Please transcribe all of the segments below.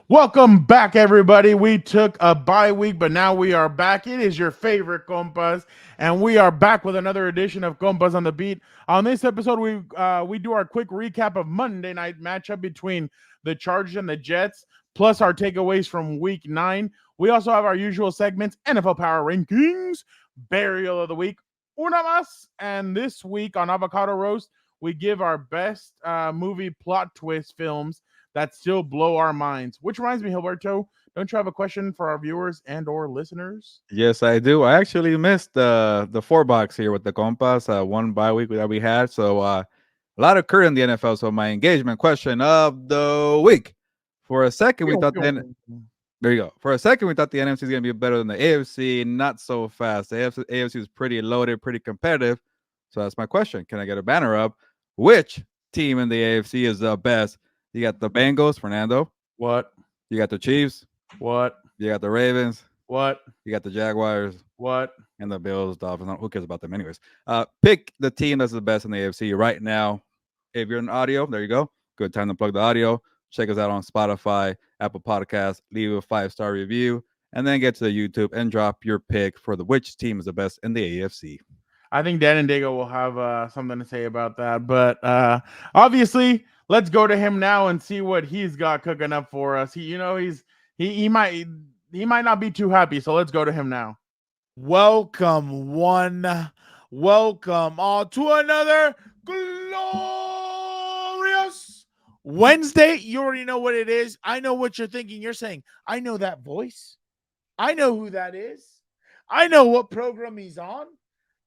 Welcome back, everybody. We took a bye week, but now we are back. It is your favorite Compas, and we are back with another edition of Compas on the Beat. On this episode, we do our quick recap of Monday night matchup between the Chargers and the Jets, plus our takeaways from Week 9. We also have our usual segments: NFL Power Rankings, Burial of the Week, Una Mas, and this week on Avocado Roast, we give our best movie plot twist films that still blow our minds. Which reminds me, Hilberto, don't you have a question for our viewers and or listeners? Yes, I do. I actually missed the 4 box here with the Compas, one bye week that we had. So a lot occurred in the NFL. So my engagement question of the week. For a second, we thought there you go. For a second, we thought the NFC is going to be better than the AFC. Not so fast. The AFC is pretty loaded, pretty competitive. So that's my question. Can I get a banner up? Which team in the AFC is the best? You got the Bengals, Fernando. What? You got the Chiefs. What? You got the Ravens. What? You got the Jaguars. What? And the Bills, Dolphins. Who cares about them anyways? Pick the team that's the best in the AFC right now. If you're in audio, there you go. Good time to plug the audio. Check us out on Spotify, Apple Podcasts. Leave a 5-star review. And then get to the YouTube and drop your pick for which team is the best in the AFC. I think Dan and Daygo will have something to say about that. But obviously, let's go to him now and see what he's got cooking up for us. He might not be too happy, so let's go to him now. Welcome all to another glorious Wednesday. You already know what it is. I know what you're thinking. You're saying, I know that voice. I know who that is. I know what program he's on.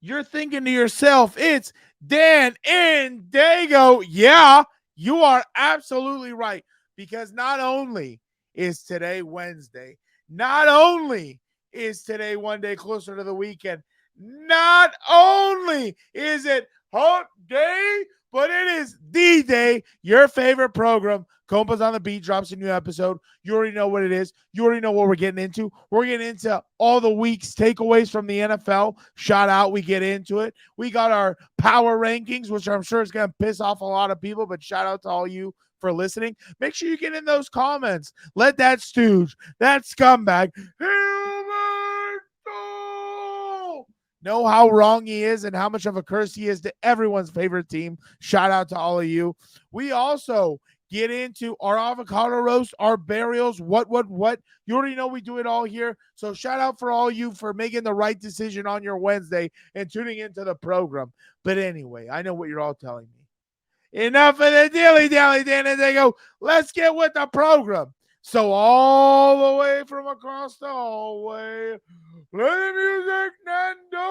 You're thinking to yourself, it's Dan and Daygo. Yeah, you are absolutely right. Because not only is today Wednesday, not only is today one day closer to the weekend, not only is it hump day, but it is the day your favorite program, Compas on the Beat, drops a new episode. You already know what it is. You already know what we're getting into. We're getting into all the week's takeaways from the NFL. Shout out, we get into it. We got our power rankings, which I'm sure is going to piss off a lot of people, but shout out to all you for listening. Make sure you get in those comments. Let that stooge, that scumbag, know how wrong he is and how much of a curse he is to everyone's favorite team. Shout out to all of you. We also get into our avocado roast, our burials, what. You already know we do it all here. So shout out for all you for making the right decision on your Wednesday and tuning into the program. But anyway, I know what you're all telling me. Enough of the dilly-dally, Dan, and they go, let's get with the program. So all the way from across the hallway, play the music, Nando.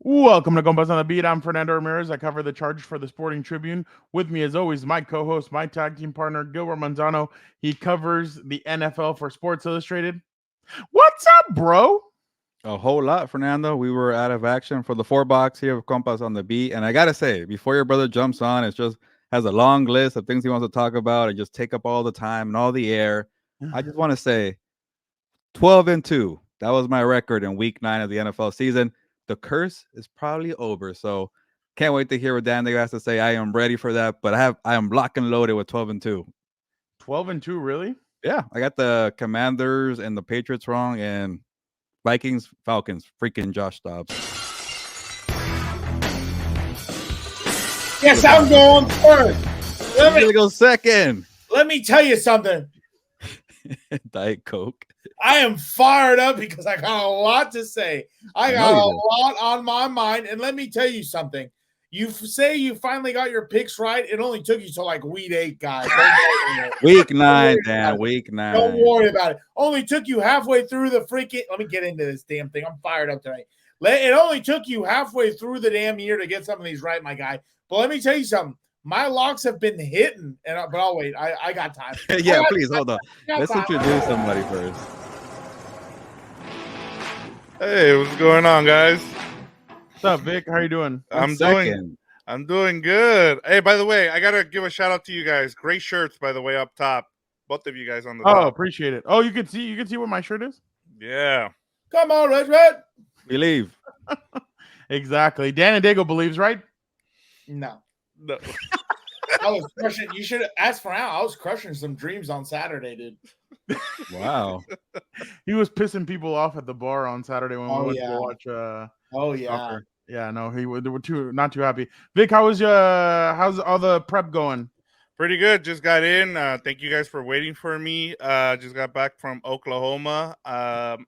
Welcome to Compas on the Beat. I'm Fernando Ramirez. I cover the Chargers for the Sporting Tribune. With me, as always, my co-host, my tag team partner, Gilbert Manzano. He covers the NFL for Sports Illustrated. What's up, bro? A whole lot, Fernando. We were out of action for the 4 box here of Compas on the Beat. And I got to say, before your brother jumps on, it just has a long list of things he wants to talk about and just take up all the time and all the air. I just want to say 12-2. That was my record in week 9 of the NFL season. The curse is probably over. So can't wait to hear what Dan has to say. I am ready for that. But I am lock and loaded with 12-2. 12-2, really? Yeah. I got the Commanders and the Patriots wrong. And Vikings, Falcons, freaking Josh Dobbs. Yes, I'm going first. I'm going to go second. Let me tell you something. Diet Coke. I am fired up because I got a lot to say. I got a lot on my mind. And let me tell you something. You say you finally got your picks right. It only took you to like week 8, guys. Week 9, Dan. Week 9. Don't worry about it. Only took you halfway through the freaking. Let me get into this damn thing. I'm fired up tonight. It only took you halfway through the damn year to get some of these right, my guy. But let me tell you something. My locks have been hitting, but I'll wait. I got time. Yeah, please hold on. Let's introduce somebody first. Hey, what's going on, guys? What's up, Vic? How you doing? I'm doing good. Hey, by the way, I gotta give a shout out to you guys. Great shirts, by the way, up top. Both of you guys on the top. Oh, appreciate it. Oh, you can see what my shirt is? Yeah. Come on, Red. Believe. Exactly. Dan and Daygo believes, right? No. No. I was crushing. You should ask for out. I was crushing some dreams on Saturday, dude. Wow. He was pissing people off at the bar on Saturday when we Oh, went yeah. to watch. Oh yeah. Soccer. Yeah, no, they were not too happy. Vic, how's all the prep going? Pretty good. Just got in. Thank you guys for waiting for me. Just got back from Oklahoma.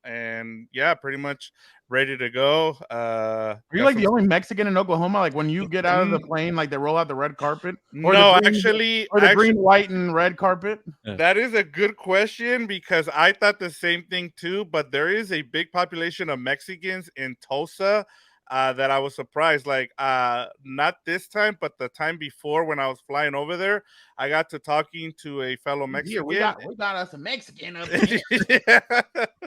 And yeah, pretty much ready to go. Are you like the only Mexican in Oklahoma? Like when you get out of the plane, like they roll out the red carpet? Or No, the green, green, white, and red carpet? That is a good question because I thought the same thing too. But there is a big population of Mexicans in Tulsa. That I was surprised, like not this time, but the time before when I was flying over there, I got to talking to a fellow Mexican. Yeah, we got us a Mexican up here.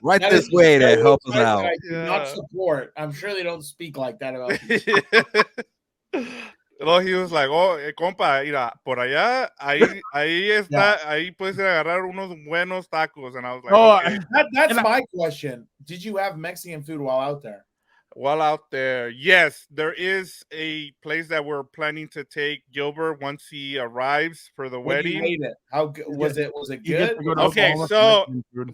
Right That this is way to so help us exciting out. that I do not support. I'm sure they don't speak like that about you. No, he was like, oh, compa, mira, por allá, ahí está, ahí puedes ir a agarrar unos buenos tacos. And I was like, okay. That's my question. Did you have Mexican food while out there? While out there, yes, there is a place that we're planning to take Gilbert once he arrives for the wedding. You ate it? How good was it? Was it good? Okay, so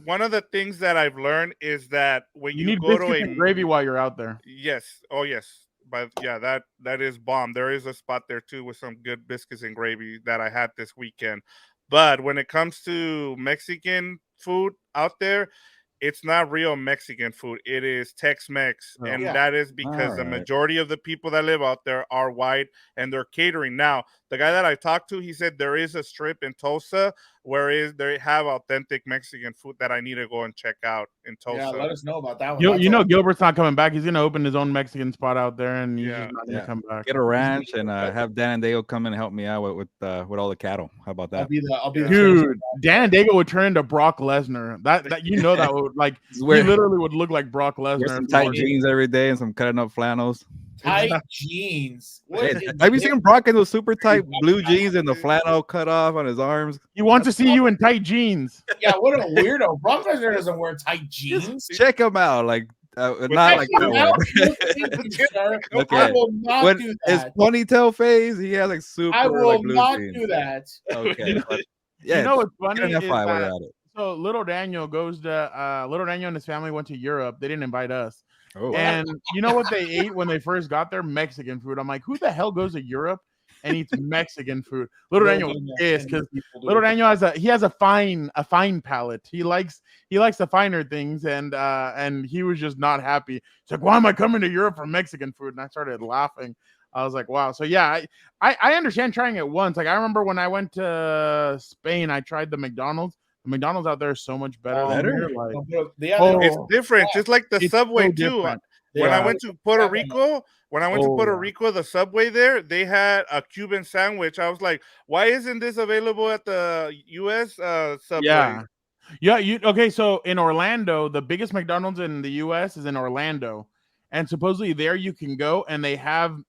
one of the things that I've learned is that when you need go to a gravy while you're out there. Yes, oh yes, but yeah, that is bomb. There is a spot there too with some good biscuits and gravy that I had this weekend. But when it comes to Mexican food out there, it's not real Mexican food. It is Tex-Mex. Oh, and that is because the majority of the people that live out there are white and they're catering. Now, the guy that I talked to, he said there is a strip in Tulsa where they have authentic Mexican food that I need to go and check out in Tulsa. Yeah, let us know about that one. You know Gilbert's not coming back. He's going to open his own Mexican spot out there, and he's just not going to come back. Get a ranch and have Dan and Daygo come in and help me out with all the cattle. How about that? I'll be Dude, Dan and Daygo would turn into Brock Lesnar. That you know that would like he literally would look like Brock Lesnar. Some tight jeans every day and some cutting up flannels. Tight jeans. Have you seen Brock in those super tight blue jeans and the flannel cut off on his arms? He wants to see you in tight jeans. Yeah, what a weirdo. Brock Lesnar doesn't wear tight jeans. Just check him out. Like not like that. Okay. I will not do that. His ponytail phase, he has like super. I will blue not jeans. do that. Okay. Yeah, you know what's funny is that, so little Daniel goes to little Daniel and his family went to Europe. They didn't invite us. Oh. And you know what they ate when they first got there? Mexican food. I'm like, who the hell goes to Europe and eats Mexican food? Little Daniel is because little Daniel has a fine palate. He likes the finer things, and he was just not happy. It's like, why am I coming to Europe for Mexican food? And I started laughing. I was like, wow. So yeah, I understand trying it once. Like I remember when I went to Spain, I tried the McDonald's. The McDonald's out there is so much better. It's different. It's like the Subway too. When I went to Puerto Rico, the Subway there, they had a Cuban sandwich. I was like, why isn't this available at the US Subway? Yeah. Okay. So in Orlando, the biggest McDonald's in the US is in Orlando, and supposedly there you can go and they have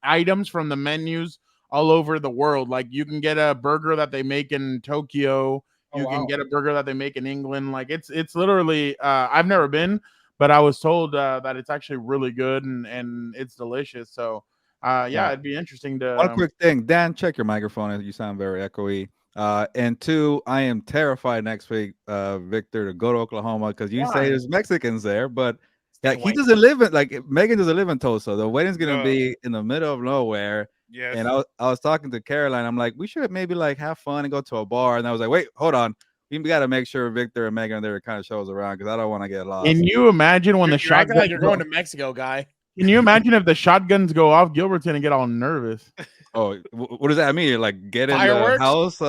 items from the menus all over the world. Like you can get a burger that they make in Tokyo. You can get a burger that they make in England. Like it's literally I've never been, but I was told that it's actually really good and it's delicious. So it'd be interesting to one quick thing. Dan, check your microphone. You sound very echoey. And two, I am terrified next week, Victor, to go to Oklahoma because you say there's Mexicans there, but he doesn't live in Megan doesn't live in Tulsa. The wedding's gonna be in the middle of nowhere. Yes. And I was talking to Caroline. I'm like, we should maybe have fun and go to a bar. And I was like, wait, hold on. We got to make sure Victor and Megan there kind of shows around because I don't want to get lost. Can you imagine when the shotgun? Like you're going to Mexico, guy. Can you imagine if the shotguns go off? Gilbert's gonna get all nervous. Oh, what does that mean? Like get in Fireworks? the house?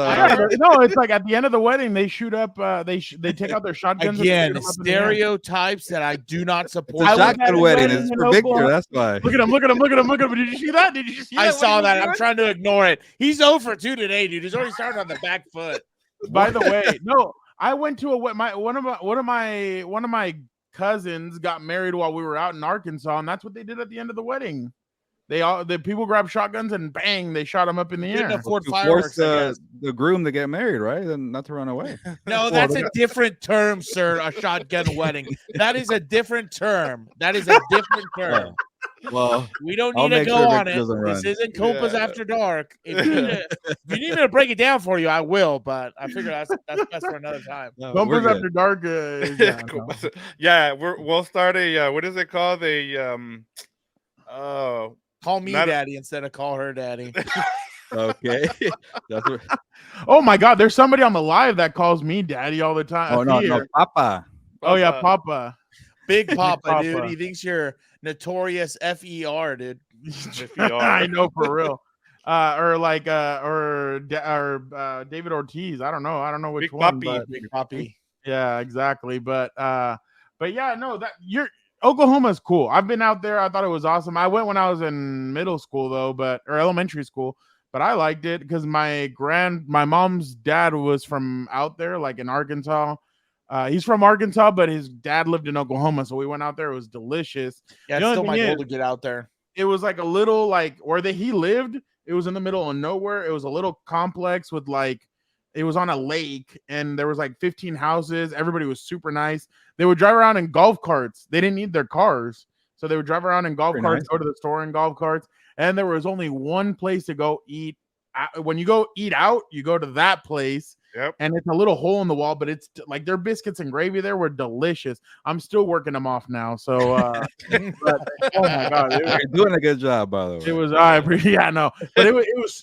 No, it's like at the end of the wedding, they shoot up. They take out their shotguns. Again, stereotypes that I do not support. It's a shotgun wedding. It's for Victor. That's why. Look at him. Look at him. Look at him. Look at him. Did you see that? Did you see that? I saw that. I'm trying to ignore it. He's 0 for 2 today, dude. He's already started on the back foot. By the way, no, I went to one of my cousins got married while we were out in Arkansas, and that's what they did at the end of the wedding. The people grabbed shotguns and bang, they shot them up in the air. Afford to fireworks, force the groom to get married, right? And not to run away. No, that's a different term, sir. A shotgun wedding. That is a different term. Well, We don't I'll need to make go sure on Victor it. doesn't This run. isn't Compas Yeah. After Dark. If you need me to break it down for you, I will. But I figure that's best for another time. No, we're Compass good. After Dark. Yeah, no. Yeah, we'll start a what is it called? Oh, Call me Not- daddy instead of call her daddy. Okay. That's what. Oh my God, there's somebody on the live that calls me daddy all the time. Oh no, Here. Papa. Oh yeah, Papa. Big Papa, Papa. dude. He thinks you're notorious FER, dude. I know for real. Or David Ortiz. I don't know which Big one. Papi. But Big Papi. yeah, exactly. But yeah, no, that Oklahoma's cool. I've been out there. I thought it was awesome. I went when I was in middle school though, or elementary school. But I liked it because my mom's dad was from out there, like in Arkansas. He's from Arkansas, but his dad lived in Oklahoma, so we went out there. It was delicious. Yeah, The it's only still my thing goal is, to get out there. it was like a little like where he lived. It was in the middle of nowhere. It was a little complex with like it was on a lake, and there was like 15 houses. Everybody was super nice. They would drive around in golf carts. They didn't need their cars, so they would drive around in golf Very carts, nice. go to the store in golf carts, and there was only one place to go eat. When you go eat out, you go to that place. Yep. And it's a little hole in the wall, but it's like their biscuits and gravy there were delicious. I'm still working them off now. So, but, oh my God, You're doing a good job, by the way. it was, yeah, no, but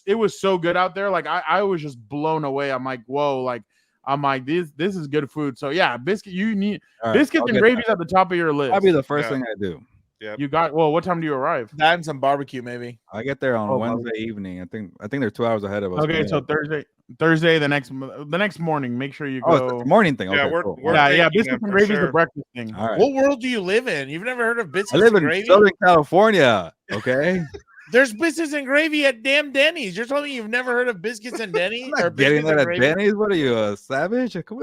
it was so good out there. Like I was just blown away. I'm like, whoa, like I'm like, this is good food. So yeah, you need All right, biscuits I'll and get gravy's that. at the top of your list. That'll be the first Yeah. thing I do. You got, well, what time do you arrive? That and some barbecue, maybe. I get there on Oh, Wednesday evening. I think they're 2 hours ahead of us. Okay, so Thursday, the next morning, make sure you go. Oh, it's the morning thing. Yeah, Okay, we're- cool. we're- Yeah, thinking biscuits it and for gravy is the sure. breakfast thing. All right. What world do you live in? You've never heard of I biscuits live and in gravy? Southern California. Okay. There's biscuits and gravy at damn Denny's. You're telling me you've never heard of biscuits and Denny's? I'm or not getting biscuits that and at gravy? Denny's. What are you, a savage? Come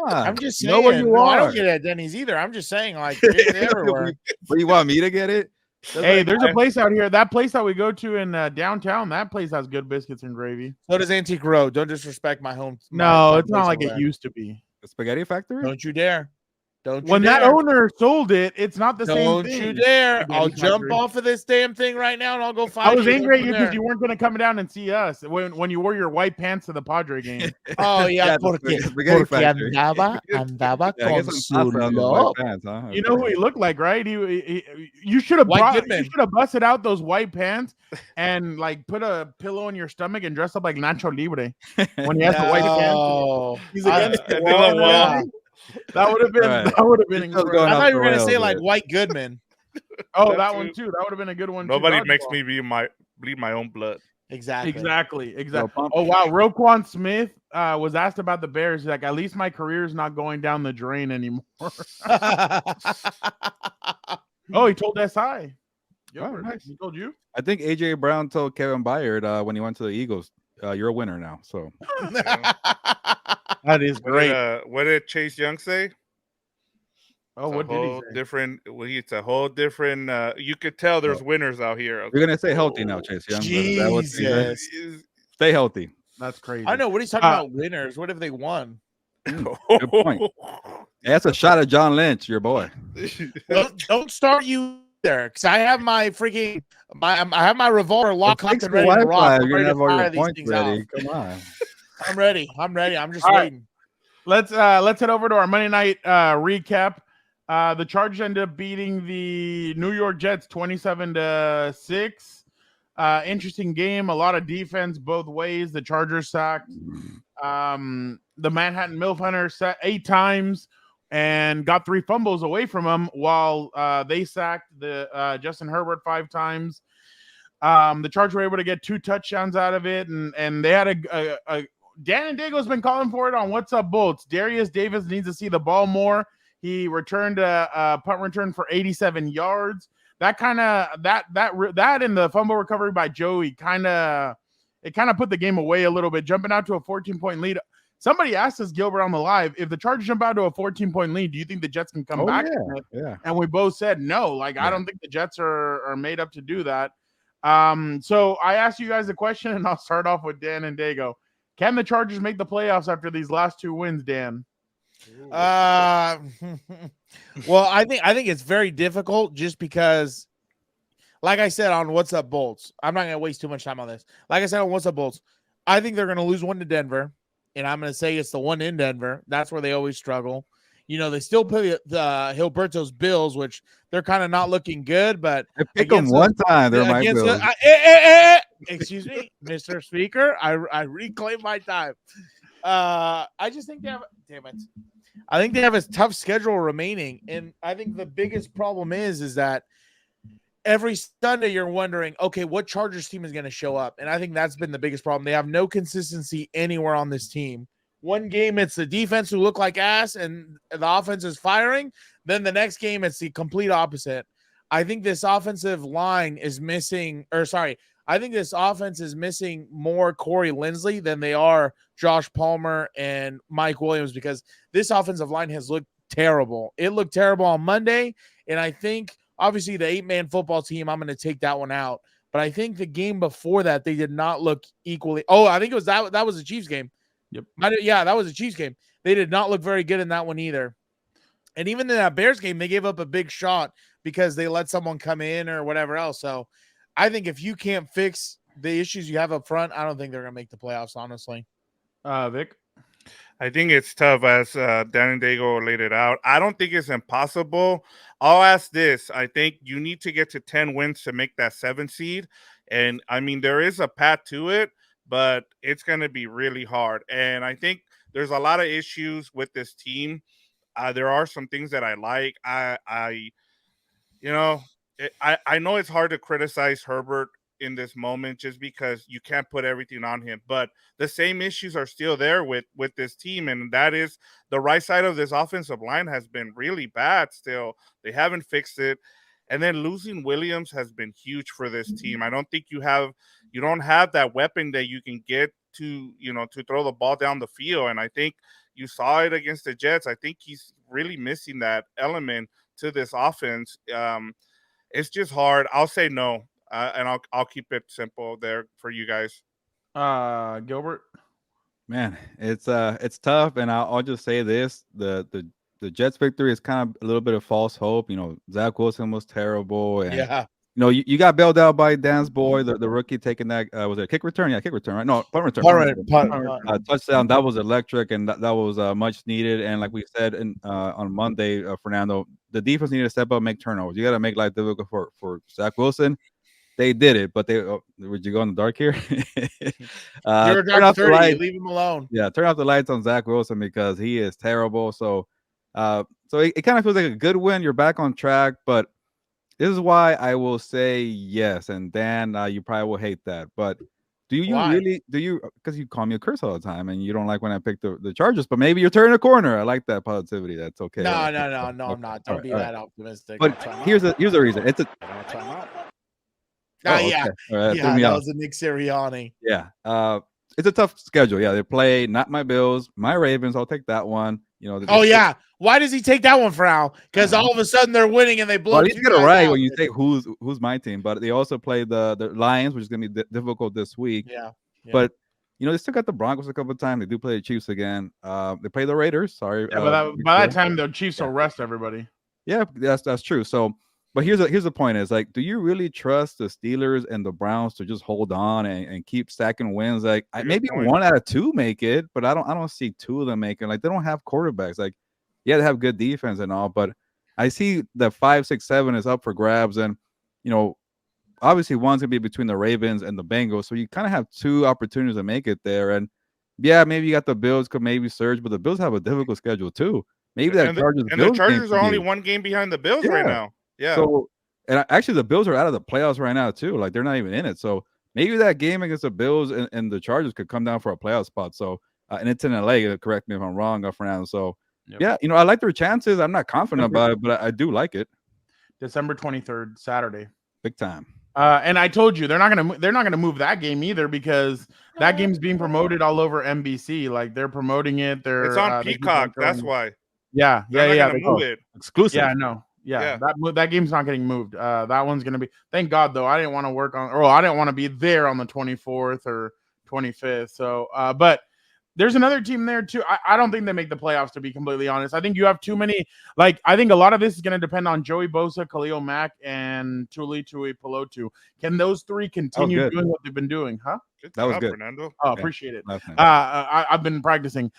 on. I'm just saying. Know where you no, I are. don't get it at Denny's either. I'm just saying, like, it's everywhere. But you want me to get it? Hey, there's a place out here. That place that we go to in downtown, that place has good biscuits and gravy. So does Antique Road. Don't disrespect my home. No, my it's not place like over it there. used to be. The Spaghetti Factory? Don't you dare. Don't you When dare. that owner sold it, it's not the same Don't thing. you dare. Spaghetti I'll jump Factory. off of this damn thing right now and I'll go find I was you. angry at Don't you dare. because you weren't going to come down and see us when you wore your white pants to the Padre game. Oh, yeah. Yeah, the porque Spaghetti Factory. andaba Yeah, I con guess I'm su sauce on those look. white pants, huh? You know who he looked like, right? You should have White Goodman. busted out those white pants and like put a pillow in your stomach and dress up like Nacho Libre when he has the white pants. No. He's against the and wall. then the wall. Yeah. That would have been Right. incredible. going I off thought you were the going to say rails like there. White Goodman. Oh, That that too. one too. That would have been a good one. Nobody too. makes Dodgeball. me bleed my own blood. Exactly. Exactly. pump. Oh wow, Roquan Smith was asked about the Bears. He's like, at least my career is not going down the drain anymore. Oh, he told SI. Oh, nice. He told you. I think AJ Brown told Kevin Byard when he went to the Eagles, you're a winner now. So That is great. What did Chase Young say? Oh, It's what a did he whole say? different. Well, it's a whole different. You could tell there's winners out here. you're gonna stay healthy now, Chase Young. Is that what you said? Jesus. Stay healthy. That's crazy. I know. What he's talking about winners. What if they won? Good point. That's a shot at John Lynch, your boy. Don't start you there, because I have my freaking I have my revolver locked Fix and the ready to rock. Wi-Fi. I'm You're ready gonna to have all fire your these points things ready. off. Come on. I'm ready. I'm just All right. waiting. Let's head over to our Monday night recap. The Chargers ended up beating the New York Jets 27-6. Interesting game, a lot of defense both ways. The Chargers sacked the Manhattan Milf Hunter 8 times and got 3 fumbles away from him, while they sacked the Justin Herbert 5 times. The Chargers were able to get 2 touchdowns out of it, and they had a Dan and Daygo's been calling for it on What's Up Bolts. Darius Davis needs to see the ball more. He returned a punt return for 87 yards. That and the fumble recovery by Joey kind of put the game away a little bit, jumping out to a 14-point lead. Somebody asked us, Gilbert, on the live, if the Chargers jump out to a 14-point lead, do you think the Jets can come back? Yeah. And we both said no. I don't think the Jets are made up to do that. So I asked you guys a question, and I'll start off with Dan and Daygo. Can the Chargers make the playoffs after these last 2 wins, Dan? Well, I think it's very difficult, just because, like I said on What's Up Bolts, I'm not going to waste too much time on this. Like I said on What's Up Bolts, I think they're going to lose one to Denver, and I'm going to say it's the one in Denver. That's where they always struggle. You know, they still play the Gilberto's Bills, which they're kind of not looking good, but I pick them one time. They're my against Bills. excuse me, Mr. Speaker, I reclaim my time. I just think they have, damn it. I think they have a tough schedule remaining, and I think the biggest problem is that every Sunday you're wondering, okay, what Chargers team is going to show up? And I think that's been the biggest problem. They have no consistency anywhere on this team. One game, it's the defense who look like ass and the offense is firing. Then the next game, it's the complete opposite. I think this offensive line is missing, I think this offense is missing more Corey Linsley than they are Josh Palmer and Mike Williams, because this offensive line has looked terrible. It looked terrible on Monday, and I think obviously the 8-man football team, I'm going to take that one out. But I think the game before that, they did not look equally. Oh, I think it was that was the Chiefs game. Yep. Yeah, that was a Chiefs game. They did not look very good in that one either. And even in that Bears game, they gave up a big shot because they let someone come in or whatever else. So I think if you can't fix the issues you have up front, I don't think they're going to make the playoffs, honestly. Vic? I think it's tough, as Dan and Daygo laid it out. I don't think it's impossible. I'll ask this. I think you need to get to 10 wins to make that 7 seed. And, I mean, there is a path to it, but it's going to be really hard. And I think there's a lot of issues with this team. There are some things that I like. I know it's hard to criticize Herbert in this moment just because you can't put everything on him, but the same issues are still there with this team, and that is the right side of this offensive line has been really bad still. They haven't fixed it, and then losing Williams has been huge for this team. I don't think you don't have that weapon that you can get to throw the ball down the field, and I think you saw it against the Jets. I think he's really missing that element to this offense. It's just hard. I'll say no. And I'll keep it simple there for you guys. Gilbert? Man, it's tough, and I'll just say this: the Jets victory is kind of a little bit of false hope. Zach Wilson was terrible, and you got bailed out by Dan's boy, the rookie, taking that was it a kick return? Yeah, kick return, right? No, punt return. Touchdown. That was electric, and that was much needed. And like we said on Monday, Fernando, the defense needed to step up, and make turnovers. You got to make life difficult for Zach Wilson. They did it, but would you go in the dark here? You're dark 30, leave him alone. Yeah, turn off the lights on Zach Wilson because he is terrible. So it kind of feels like a good win. You're back on track, but this is why I will say yes. And Dan, you probably will hate that, but do you really? Because you call me a curse all the time, and you don't like when I pick the Chargers, but maybe you're turning a corner. I like that positivity. That's okay. No, I'm not. Don't be that optimistic. But here's the reason. It's a yeah, right. That was a Nick Sirianni. Yeah, it's a tough schedule. Yeah, they play not my Bills, my Ravens. I'll take that one. Yeah. Why does he take that one, Frau? Because all of a sudden they're winning and they blow. Well, you get it right when you say who's my team, but they also play the Lions, which is going to be difficult this week. Yeah. But they still got the Broncos a couple of times. They do play the Chiefs again. They play the Raiders. Sorry. Yeah, but by that time the Chiefs will rest everybody. Yeah, that's true. So. But here's the point is, like, do you really trust the Steelers and the Browns to just hold on and keep stacking wins? Like, maybe 1 out of 2 make it, but I don't see 2 of them making. Like, they don't have quarterbacks. Like, yeah, they have good defense and all, but I see that 5, 6, 7 is up for grabs, and obviously one's gonna be between the Ravens and the Bengals, so you kind of have 2 opportunities to make it there. And yeah, maybe you got the Bills could maybe surge, but the Bills have a difficult schedule too. Maybe that the Chargers are only 1 game behind the Bills right now. Yeah. So, and actually, the Bills are out of the playoffs right now too. Like, they're not even in it. So maybe that game against the Bills and the Chargers could come down for a playoff spot. So, and it's in LA. Correct me if I'm wrong, Fernando. So, yeah, I like their chances. I'm not confident about it, but I do like it. December 23rd, Saturday, big time. And I told you they're not gonna move that game either, because that game's being promoted all over NBC. Like, they're promoting it. It's on Peacock. That's why. Yeah. They're move it exclusive. Yeah, I know. Yeah. That game's not getting moved. That one's gonna be. Thank God though. I didn't want to work on, or I didn't want to be there on the 24th or 25th. So, but There's another team there too. I don't think they make the playoffs, to be completely honest. I think you have too many. Like, I think a lot of this is going to depend on Joey Bosa, Khalil Mack, and Tuli Pelotu. Can those three continue doing what they've been doing? Huh? That was good, Fernando. Oh, appreciate it. I've been practicing.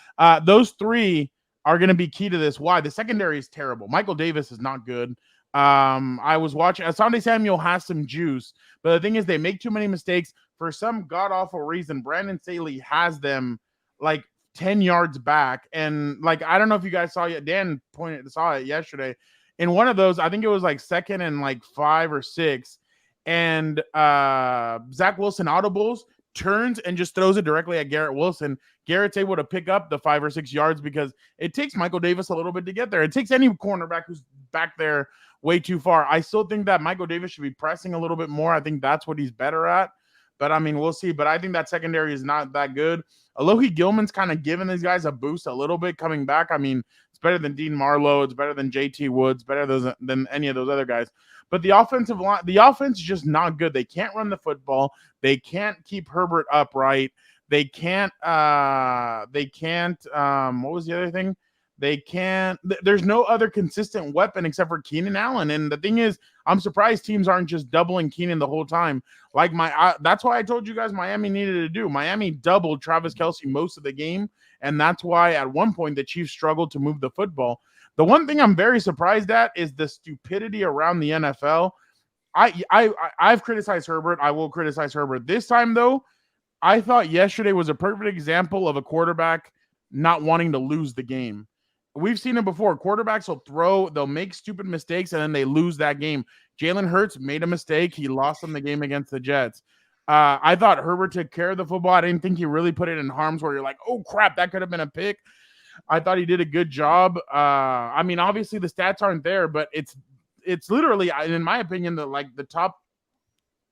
Those three are going to be key to this. Why? The secondary is terrible. Michael Davis is not good. I was watching. Asante Samuel has some juice, but the thing is, they make too many mistakes for some god awful reason. Brandon Saleh has them like 10 yards back, and like I don't know if you guys saw it. Dan saw it yesterday. In one of those, I think it was like 2nd and like 5 or 6, and Zach Wilson audibles, turns and just throws it directly at Garrett Wilson. Garrett's able to pick up the 5 or 6 yards because it takes Michael Davis a little bit to get there. It takes any cornerback who's back there way too far. I still think that Michael Davis should be pressing a little bit more. I think that's what he's better at. But I mean, we'll see. But I think that secondary is not that good. Alohi Gilman's kind of giving these guys a boost a little bit coming back. I mean, it's better than Dean Marlowe. It's better than JT Woods, better than any of those other guys. But the offensive line, the offense is just not good. They can't run the football. They can't keep Herbert upright. They can't, what was the other thing? They can't, there's no other consistent weapon except for Keenan Allen. And the thing is, I'm surprised teams aren't just doubling Keenan the whole time. Like that's why I told you guys Miami needed to do. Miami doubled Travis Kelce most of the game. And that's why at one point the Chiefs struggled to move the football. The one thing I'm very surprised at is the stupidity around the NFL. I've criticized Herbert. I will criticize Herbert. This time, though, I thought yesterday was a perfect example of a quarterback not wanting to lose the game. We've seen it before. Quarterbacks they'll make stupid mistakes, and then they lose that game. Jalen Hurts made a mistake. He lost them the game against the Jets. I thought Herbert took care of the football. I didn't think he really put it in harm's where you're like, oh, crap, that could have been a pick. I thought he did a good job. I mean, obviously the stats aren't there, but it's literally, in my opinion, the top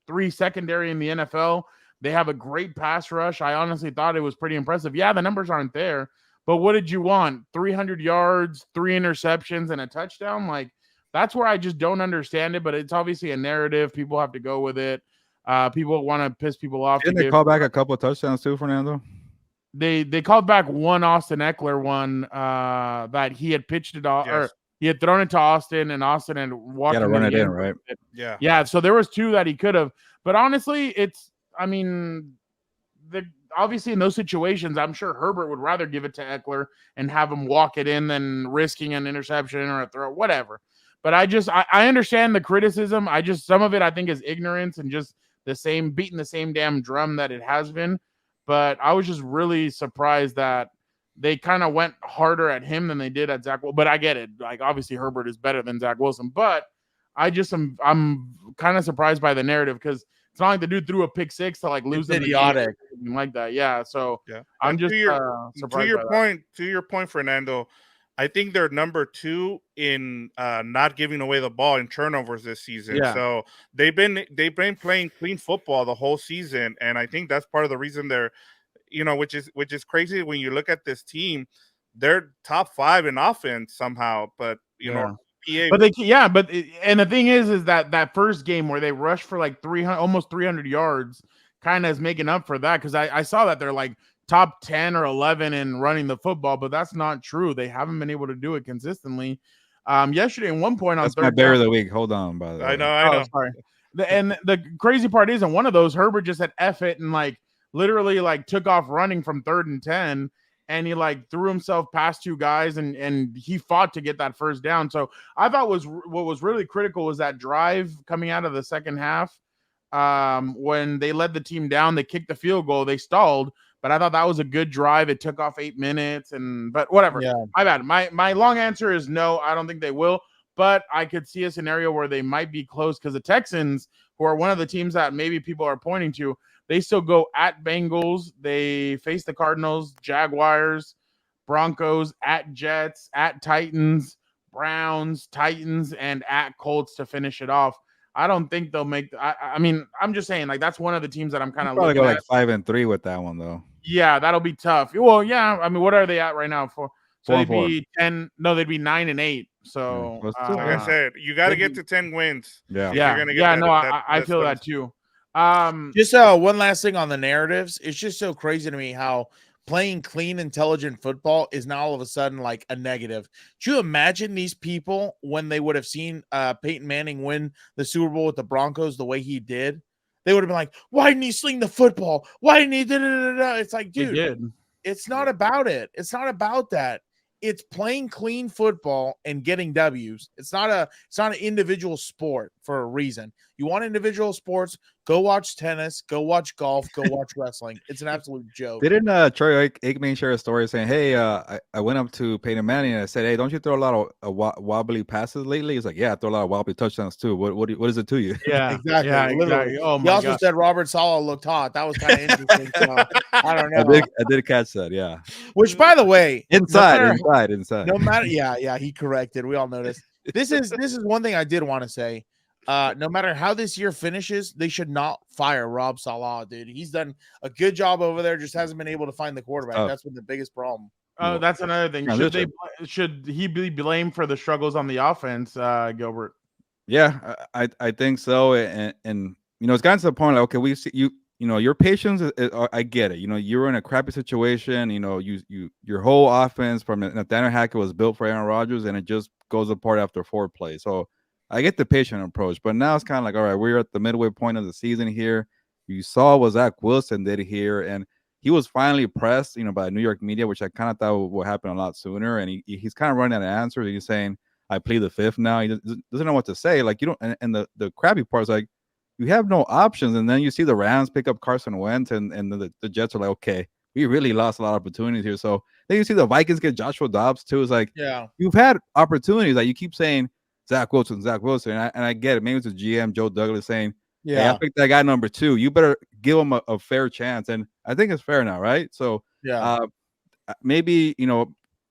3 secondary in the NFL. They have a great pass rush. I honestly thought it was pretty impressive. Yeah, the numbers aren't there, but what did you want? 300 yards, 3 interceptions, and a touchdown? Like, that's where I just don't understand it, but it's obviously a narrative. People have to go with it. People want to piss people off. Didn't they call back a couple of touchdowns too, Fernando? They called back one Austin Eckler one that he had pitched it off, or he had thrown it to Austin, and Austin had walked to run it in, right? Yeah. So there was 2 that he could have, but honestly, obviously in those situations, I'm sure Herbert would rather give it to Eckler and have him walk it in than risking an interception or a throw, whatever. But I understand the criticism. Some of it I think is ignorance and just beating the same damn drum that it has been. But I was just really surprised that they kind of went harder at him than they did at Zach Wilson. But I get it. Like, obviously Herbert is better than Zach Wilson. But I'm kind of surprised by the narrative because it's not like the dude threw a pick 6 to like lose them idiotic like that. Yeah. So I'm just surprised. To your point, Fernando, I think they're number 2 in not giving away the ball in turnovers this season. Yeah. So they've been playing clean football the whole season, and I think that's part of the reason they're, which is crazy when you look at this team. They're top 5 in offense somehow, but and the thing is that first game where they rushed for like almost 300 yards kind of is making up for that, because I saw that they're like top 10 or 11 in running the football, but that's not true. They haven't been able to do it consistently. Yesterday, at one point, that's my bear of the week. Hold on, by the way. I know. Sorry. And the crazy part is, in one of those, Herbert just said F it and like literally like took off running from 3rd and 10. And he like threw himself past 2 guys and he fought to get that first down. So I thought what was really critical was that drive coming out of the second half. When they led the team down, they kicked the field goal, they stalled, but I thought that was a good drive. It took off 8 minutes, but whatever. Yeah. My bad. My long answer is no, I don't think they will, but I could see a scenario where they might be close, because the Texans, who are one of the teams that maybe people are pointing to, they still go at Bengals. They face the Cardinals, Jaguars, Broncos, at Jets, at Titans, Browns, Titans, and at Colts to finish it off. I don't think they'll make. I mean, I'm just saying, like, that's one of the teams that I'm kind of probably go like 5-3 with that one, though. Yeah, that'll be tough. Well, yeah. I mean, what are they at right now? So they'd be 10. No, they'd be 9-8. So like I said, you got to get to 10 wins. Yeah, I feel that too. Just one last thing on the narratives. It's just so crazy to me how playing clean, intelligent football is now all of a sudden like a negative. Do you imagine these people when they would have seen Peyton Manning win the Super Bowl with the Broncos the way he did? They would have been like, why didn't he sling the football? Why didn't he? Da-da-da-da-da? It's like, He dude, did. it's not about it. It's not about that. It's playing clean football and getting W's. It's not an individual sport for a reason. You want individual sports, go watch tennis, go watch golf, go watch wrestling. It's an absolute joke. Didn't Troy Aikman share a story saying, "Hey, I went up to Peyton Manning and I said, hey, don't you throw a lot of wobbly passes lately?" He's like, "Yeah, I throw a lot of wobbly touchdowns too. What is it to you?" Yeah, Exactly. Yeah, Literally. exactly. Oh He my also god. said Robert Saleh looked hot. That was kind of interesting. So I don't know. I did catch that. Yeah, Which, by the way, inside. no matter, yeah, he corrected. We all noticed. This is one thing I did want to say. No matter how this year finishes, they should not fire Rob Saleh, dude. He's done a good job over there, just hasn't been able to find the quarterback. Oh. That's been the biggest problem. Oh, that's another thing. Should he be blamed for the struggles on the offense, Gilbert? Yeah, I think so. And it's gotten to the point like, okay, we see you. Your patience. I get it. You're in a crappy situation. Your whole offense from Nathaniel Hackett was built for Aaron Rodgers, and it just goes apart after 4 plays. So I get the patient approach, but now it's kind of like, all right, we're at the midway point of the season here. You saw what Zach Wilson did here, and he was finally pressed, by New York media, which I kind of thought would happen a lot sooner. And he's kind of running out of answers. He's saying, I plead the fifth now. He doesn't know what to say. Like, you don't, and the crappy part is like, you have no options. And then you see the Rams pick up Carson Wentz, and the Jets are like, okay, we really lost a lot of opportunities here. So then you see the Vikings get Joshua Dobbs too. It's like, yeah, you've had opportunities. Like, you keep saying Zach Wilson. And I get it. Maybe it's a GM, Joe Douglas, saying, hey, I picked that guy number 2. You better give him a fair chance. And I think it's fair now, right? So maybe,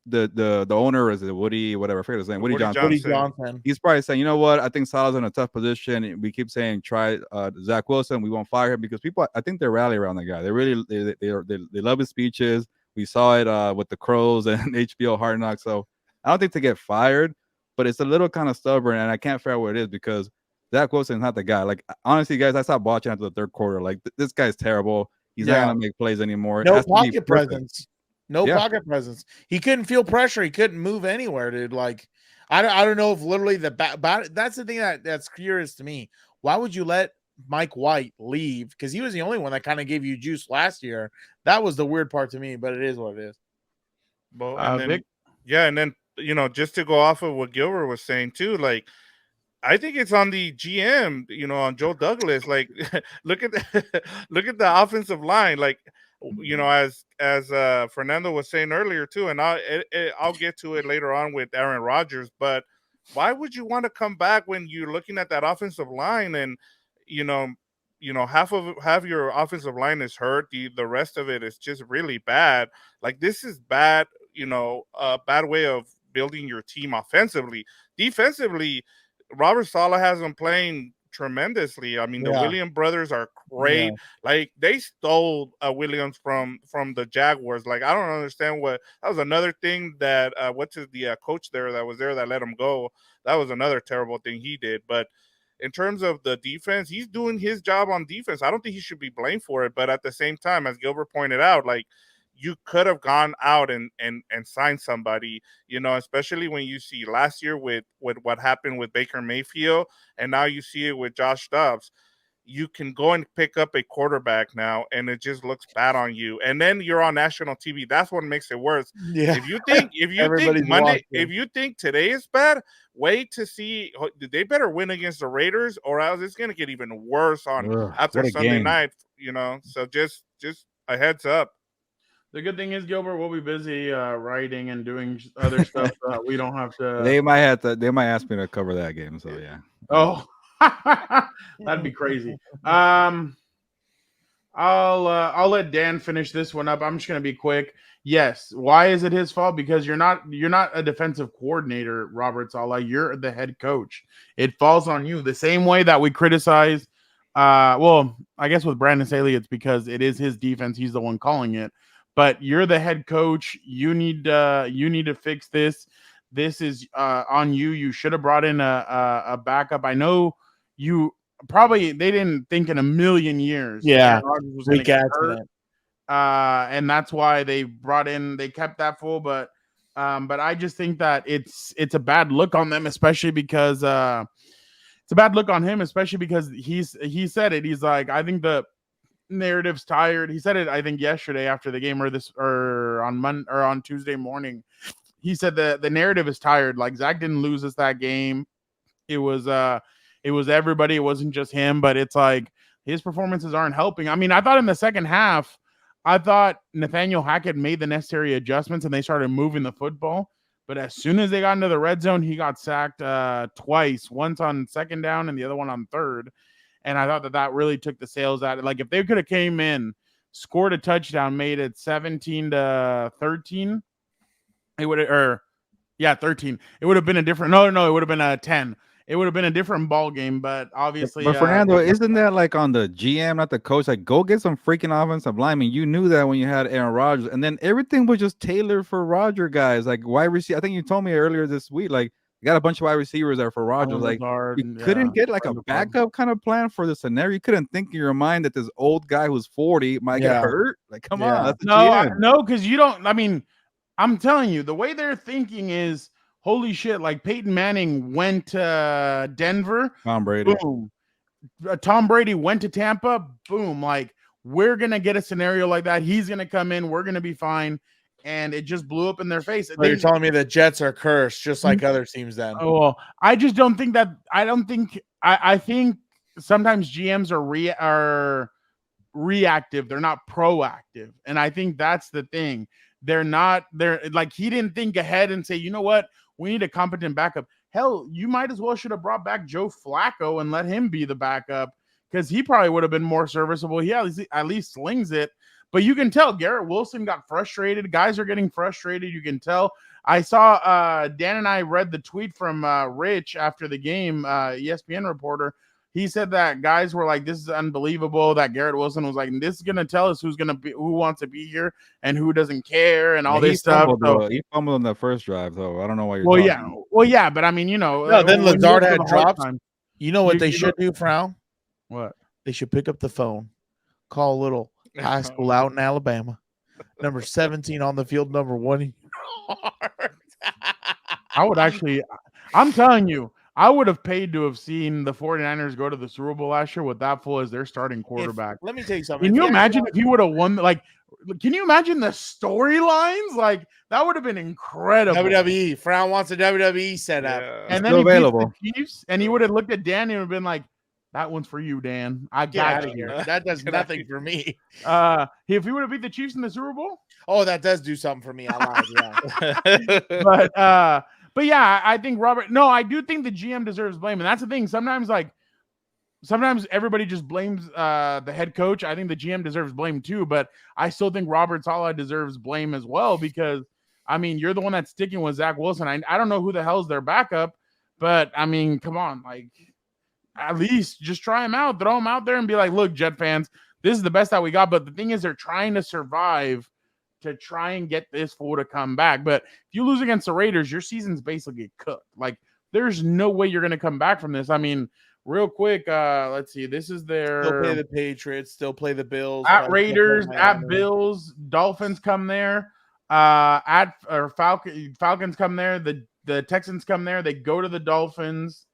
the owner, is it Woody, whatever, I forget his name, Woody Johnson. He's probably saying, you know what, I think Saleh's in a tough position. We keep saying try Zach Wilson. We won't fire him, because people, I think they rally around the guy. They really they love his speeches. We saw it with the Crows and HBO Hard Knocks. So I don't think they get fired, but it's a little kind of stubborn, and I can't figure out what it is, because Zach Wilson's not the guy. Like, honestly, guys, I stopped watching after the third quarter. Like, this guy's terrible. He's not gonna make plays anymore. No pocket presence. No pocket presence. He couldn't feel pressure. He couldn't move anywhere, dude. Like, I don't know if literally that's the thing that's curious to me. Why would you let Mike White leave? Because he was the only one that kind of gave you juice last year. That was the weird part to me, but it is what it is. Well, and then just to go off of what Gilbert was saying too, like, I think it's on the GM, on Joe Douglas. Like, look at the offensive line. Like, as Fernando was saying earlier too, and I'll get to it later on with Aaron Rodgers. But why would you want to come back when you're looking at that offensive line and half your offensive line is hurt, the rest of it is just really bad. Like, this is bad, a bad way of building your team offensively. Defensively, Robert Saleh has them playing tremendously. I mean, the Williams brothers are great. Yeah. Like, they stole Williams from the Jaguars. Like, I don't understand that was another thing that the coach there that was there that let him go. That was another terrible thing he did. But in terms of the defense, he's doing his job on defense. I don't think he should be blamed for it. But at the same time, as Gilbert pointed out, like, you could have gone out and signed somebody, especially when you see last year with what happened with Baker Mayfield, and now you see it with Josh Dobbs. You can go and pick up a quarterback now, and it just looks bad on you. And then you're on national TV. That's what makes it worse. Yeah. If you think if you think today is bad, wait to see. They better win against the Raiders, or else it's gonna get even worse after Sunday night. So just a heads up. The good thing is, Gilbert, we'll be busy writing and doing other stuff. We don't have to. They might ask me to cover that game. So yeah. Oh, that'd be crazy. I'll let Dan finish this one up. I'm just gonna be quick. Yes. Why is it his fault? Because you're not a defensive coordinator, Robert Saleh. You're the head coach. It falls on you. The same way that we criticize. Well, I guess with Brandon Saleh, it's because it is his defense. He's the one calling it. But you're the head coach. You need to fix this. This is on you. You should have brought in a backup. I know they didn't think in a million years. Yeah, was freak accident. and that's why they kept that full. But I just think that it's a bad look on them, especially because it's a bad look on him, especially because he said it. He's like, I think the narrative's tired. He said it, I think, yesterday after the game, or on Tuesday morning. He said the narrative is tired. Like, Zach didn't lose us that game. It was everybody. It wasn't just him, but it's like his performances aren't helping. I mean, I thought in the second half, I thought Nathaniel Hackett made the necessary adjustments and they started moving the football. But as soon as they got into the red zone, he got sacked twice, once on second down and the other one on third. And I thought that really took the sails out. Like, if they could have came in, scored a touchdown, made it 17-13, it would have, 13. It would have been a different. No, it would have been a 10. It would have been a different ball game, but obviously. But Fernando, isn't that like on the GM, not the coach? Like, go get some freaking offensive linemen. You knew that when you had Aaron Rodgers, and then everything was just tailored for Roger guys. Like wide receiver. I think you told me earlier this week. Like, you got a bunch of wide receivers there for Rodgers. Like, you couldn't get like a backup kind of plan for the scenario. You couldn't think in your mind that this old guy who's 40 might get hurt. Like, come on, that's the GM. No, because you don't. I mean, I'm telling you, the way they're thinking is, holy shit, like Peyton Manning went to Denver. Tom Brady. Boom. Tom Brady went to Tampa. Boom. Like, we're going to get a scenario like that. He's going to come in. We're going to be fine. And it just blew up in their face. So you're telling me the Jets are cursed just like other teams then? Oh, well, I just don't think that. I think sometimes GMs are reactive. They're not proactive. And I think that's the thing. They're like, he didn't think ahead and say, you know what? We need a competent backup. Hell, you might as well should have brought back Joe Flacco and let him be the backup, because he probably would have been more serviceable. He at least slings it. But you can tell Garrett Wilson got frustrated. Guys are getting frustrated. You can tell. I saw Dan and I read the tweet from Rich after the game, ESPN reporter. He said that guys were like, this is unbelievable. That Garrett Wilson was like, this is going to tell us who wants to be here and who doesn't care and all this stuff. He fumbled on the first drive, though. I don't know why you're talking. Well, yeah, but I mean, No, then Lazard had drops. You know what they should do, Frown? What? They should pick up the phone, call a little high school out in Alabama, number 17 on the field, number 1. I'm telling you, I would have paid to have seen the 49ers go to the Super Bowl last year with that fool as their starting quarterback. Let me tell you something. Can you imagine if he would have won? Like, can you imagine the storylines? Like, that would have been incredible. WWE. Frown wants a WWE setup. Yeah. And then he available. The Chiefs, and he would have looked at Dan and would have been like, that one's for you, Dan. I got you here. That does nothing for me. If he would have beat the Chiefs in the Super Bowl, that does do something for me. I lied, yeah. But yeah, I think I do think the GM deserves blame, and that's the thing. Sometimes everybody just blames the head coach. I think the GM deserves blame too, but I still think Robert Saleh deserves blame as well, because I mean, you're the one that's sticking with Zach Wilson. I don't know who the hell's their backup, but I mean, come on, like, at least just try him out, throw him out there and be like, look, Jet fans, this is the best that we got. But the thing is, they're trying to survive to try and get this fool to come back. But if you lose against the Raiders, your season's basically cooked. Like, there's no way you're going to come back from this. I mean, real quick, let's see. This is their... Still play the Patriots, still play the Bills. At Raiders, at Bills, Dolphins come there. Falcons come there. The Texans come there. They go to the Dolphins.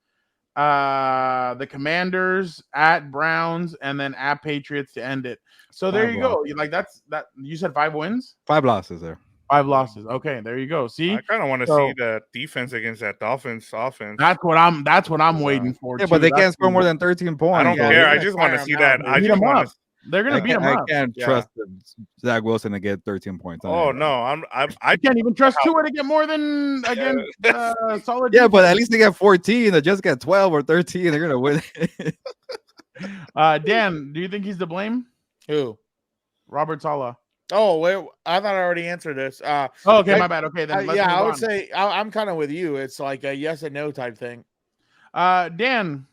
The Commanders, at Browns, and then at Patriots to end it. So there you go. Like, that's that. You said 5 wins? 5 losses there. 5 losses. Okay, there you go. See, I kind of want to see the defense against that Dolphins offense. That's what I'm waiting for. Yeah, but they can't score more than 13 points. I don't care. I just want to see that. I just want to. They're gonna beat them up. I can't trust Zach Wilson to get 13 points. Oh no, I can't even trust Tua to get more than against solid. Yeah, but at least they get 14. They just get 12 or 13. They're gonna win. Dan, do you think he's to blame? Who? Robert Saleh. Oh, wait, I thought I already answered this. Okay, my bad. Okay, then I would say I'm kind of with you. It's like a yes and no type thing. Dan,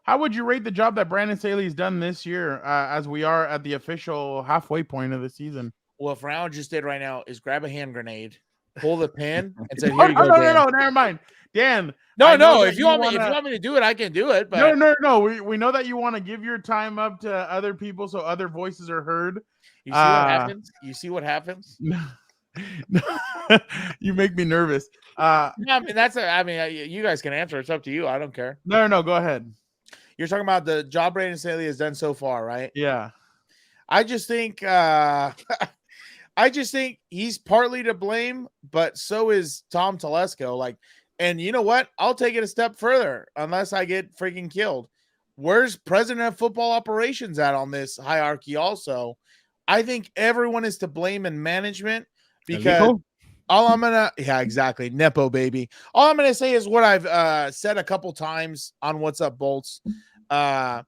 how would you rate the job that Brandon Staley's done this year, as we are at the official halfway point of the season? Well, if Brown just did right now is grab a hand grenade, pull the pin, and say, "Here you go." No, never mind, Dan. No. If you want me to do it, I can do it. But no. We know that you want to give your time up to other people so other voices are heard. You see what happens? You see what happens? You make me nervous. No, I mean, you guys can answer. It's up to you. I don't care. No, go ahead. You're talking about the job Brandon Staley has done so far, right? Yeah. I just think he's partly to blame, but so is Tom Telesco. Like, and you know what? I'll take it a step further, unless I get freaking killed. Where's president of football operations at on this hierarchy? Also, I think everyone is to blame in management because yeah, exactly. Nepo baby. All I'm going to say is what I've said a couple times on What's Up Bolts. I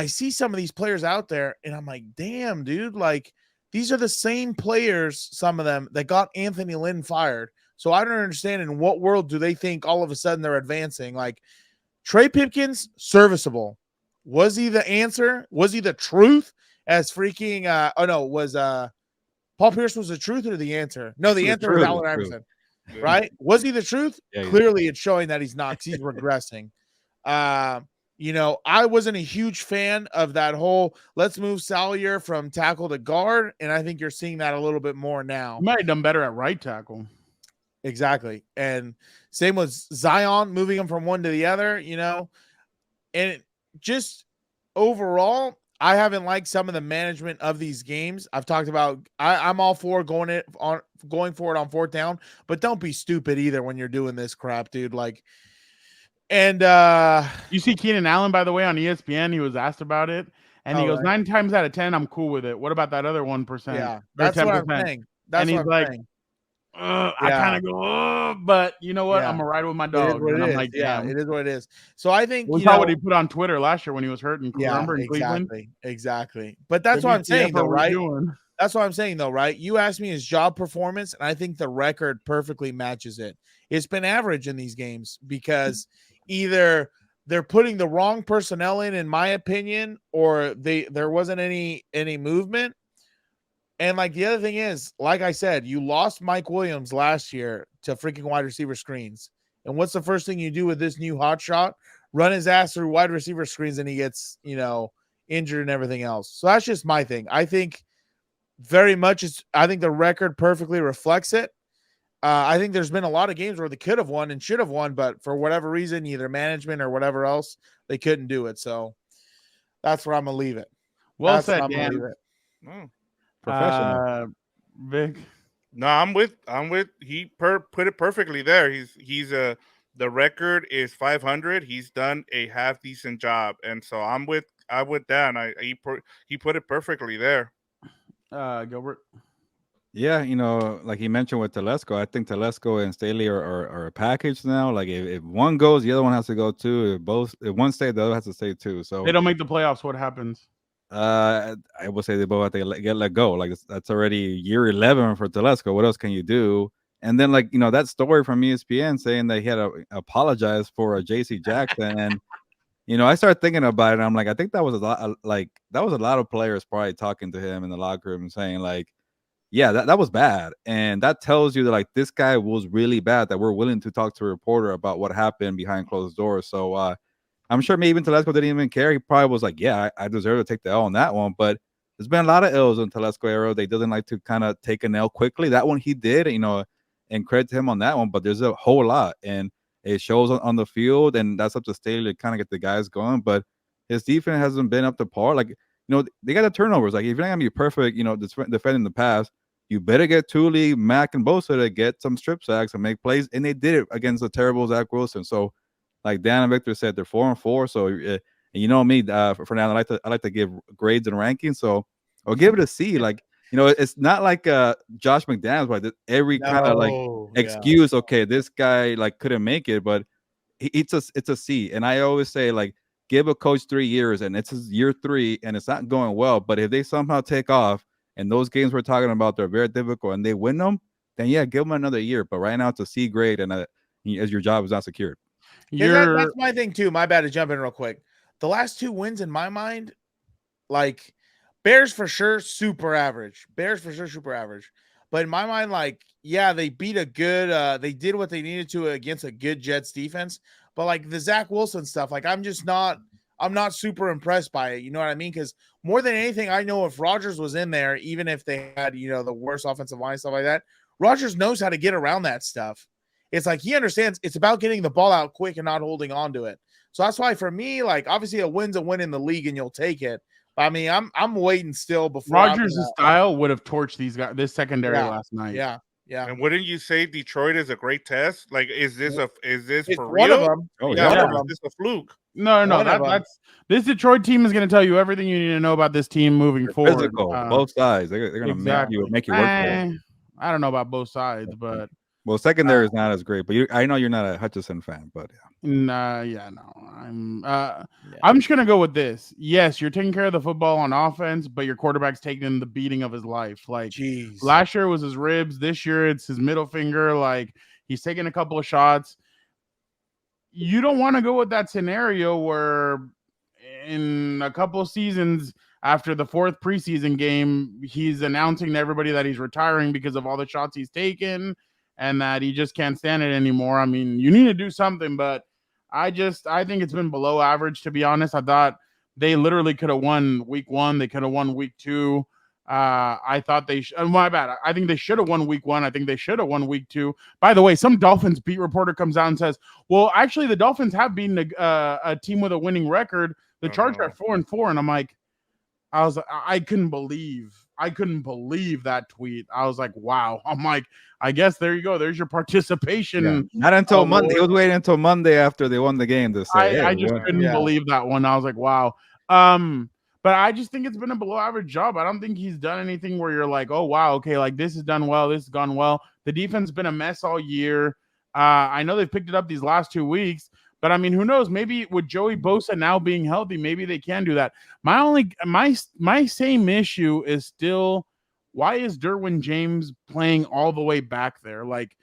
see some of these players out there and I'm like, damn, dude, like these are the same players, some of them that got Anthony Lynn fired. So I don't understand in what world do they think all of a sudden they're advancing? Like Trey Pipkins, serviceable. Was he the answer? Was he the truth? As freaking was Paul Pierce was the truth or the answer? No, the answer was Allen Iverson. Right? Was he the truth? Yeah, Clearly it's showing that he's not because he's regressing. I wasn't a huge fan of that whole let's move Saleh from tackle to guard, and I think you're seeing that a little bit more now. He might have done better at right tackle. Exactly. And same with Zion, moving him from one to the other, and just overall, I haven't liked some of the management of these games. I've talked about I'm all for going for it on fourth down, but don't be stupid either when you're doing this crap, dude. Like, and you see Keenan Allen, by the way, on ESPN, he was asked about it, and he goes, 9 times out of 10, I'm cool with it. What about that other 1%? Yeah, that's 10%? What I'm saying. That's and he's like, I kind of go, but you know what? I'm gonna ride with my dog. And I'm like, damn. It is what it is. So I think we saw what he put on Twitter last year when he was hurt in Cleveland. Exactly. But that's what I'm saying, though, right? That's what I'm saying, though, right? You asked me his job performance, and I think the record perfectly matches it. It's been average in these games because either they're putting the wrong personnel in my opinion, or there wasn't any movement. And like the other thing is, like I said, you lost Mike Williams last year to freaking wide receiver screens. And what's the first thing you do with this new hot shot? Run his ass through wide receiver screens and he gets, injured and everything else. So that's just my thing. I think very much I think the record perfectly reflects it. I think there's been a lot of games where they could have won and should have won, but for whatever reason, either management or whatever else, they couldn't do it. So that's where I'm going to leave it. Well said, Dan. Professional. Vic. No, I'm with he put it perfectly there. He's the record is 500. He's done a half decent job, and so I'm with Dan. He put it perfectly there. Gilbert. Yeah, like he mentioned with Telesco, I think Telesco and Staley are a package now. Like if one goes, the other one has to go too. If one stays, the other has to stay too. So they don't make the playoffs. What happens? I would say they both have to get let go. Like that's already year 11 for Telesco. What else can you do? And then that story from ESPN saying that he had to apologize for JC Jackson, and I started thinking about it. And I'm like, I think that was a lot of players probably talking to him in the locker room and saying like, yeah, that was bad, and that tells you that like this guy was really bad. That we're willing to talk to a reporter about what happened behind closed doors. So I'm sure maybe even Telesco didn't even care. He probably was like, yeah, I deserve to take the L on that one. But there's been a lot of L's in Telesco era. They doesn't like to kind of take an L quickly. That one he did, and credit to him on that one. But there's a whole lot, and it shows on the field, and that's up to Staley to kind of get the guys going. But his defense hasn't been up to par. Like, they got the turnovers. Like, if you're not going to be perfect, defending the pass, you better get Thule, Mack, and Bosa to get some strip sacks and make plays. And they did it against the terrible Zach Wilson. So, like Dan and Victor said, they're 4-4. So, and you know me, for now, I like to give grades and rankings. So, I'll give it a C. Like, it's not like Josh McDaniels, like every kind of excuse. Okay, this guy couldn't make it, but it's a C. And I always say give a coach 3 years, and it's his year 3, and it's not going well. But if they somehow take off, and those games we're talking about, they're very difficult, and they win them, then yeah, give them another year. But right now, it's a C grade, and as your job is not secured. That's my thing too. My bad to jump in real quick. The last 2 wins in my mind, Bears for sure, super average. But in my mind, they beat a good. They did what they needed to against a good Jets defense. But the Zach Wilson stuff, I'm just not. I'm not super impressed by it. You know what I mean? Because more than anything, I know if Rodgers was in there, even if they had, the worst offensive line, stuff like that, Rodgers knows how to get around that stuff. It's like he understands it's about getting the ball out quick and not holding on to it. So that's why for me, like obviously a win's a win in the league and you'll take it. But I mean, I'm waiting still before Rodgers' style would have torched this secondary last night. Yeah. Yeah. And wouldn't you say Detroit is a great test? Like, is this It's for one real? of them. Oh, Yeah, yeah. or is this a fluke? No, One of 'em. that's this Detroit team is going to tell you everything you need to know about this team moving forward. Physical, both sides. They're going to exactly. make you work for it. I don't know about both sides, but Well, secondary is not as great, but I know you're not a Hutchinson fan, but I'm just gonna go with this. Yes, you're taking care of the football on offense, but your quarterback's taking the beating of his life. Like, jeez. last year was his ribs. This year it's his middle finger. Like, he's taking a couple of shots. You don't want to go with that scenario where in a couple of seasons after the 4th preseason game, he's announcing to everybody that he's retiring because of all the shots he's taken and that he just can't stand it anymore. I mean, you need to do something, but I think it's been below average, to be honest. I thought they literally could have won week 1. They could have won week 2. I thought my bad. I think they should have won week 1. I think they should have won week 2. By the way, some Dolphins beat reporter comes out and says, well, actually the Dolphins have beaten a team with a winning record. The Chargers are 4-4. And I'm like, I couldn't believe that tweet. I was like, wow. I'm like, I guess there you go. There's your participation. yeah. Not until Monday. He was waiting until Monday after they won the game to say, I just couldn't believe that one. I was like, wow. But I just think it's been a below average job. I don't think he's done anything where you're like, oh, wow, okay, like this is done well. This has gone well. The defense has been a mess all year. I know they've picked it up these last 2 weeks. But I mean, who knows? Maybe with Joey Bosa now being healthy, maybe they can do that. My same issue is still, why is Derwin James playing all the way back there? Like,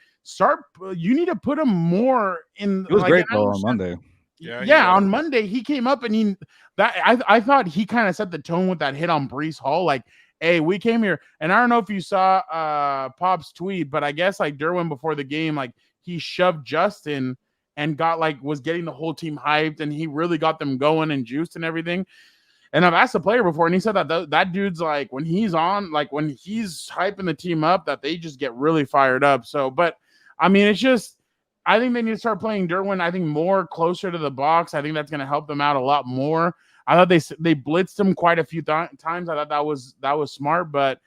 you need to put him more in. It was like, great though on Monday. Yeah, on Monday he came up and I thought he kind of set the tone with that hit on Breece Hall. Like, hey, we came here, and I don't know if you saw Pop's tweet, but I guess like Derwin before the game, like he shoved Justin and was getting the whole team hyped, and he really got them going and juiced and everything. And I've asked the player before, and he said that dude's like, when he's on, like when he's hyping the team up, that they just get really fired up. So, but I mean, it's just, I think they need to start playing Derwin, I think, more closer to the box. I think that's going to help them out a lot more. I thought they blitzed him quite a few times. I thought that was smart, but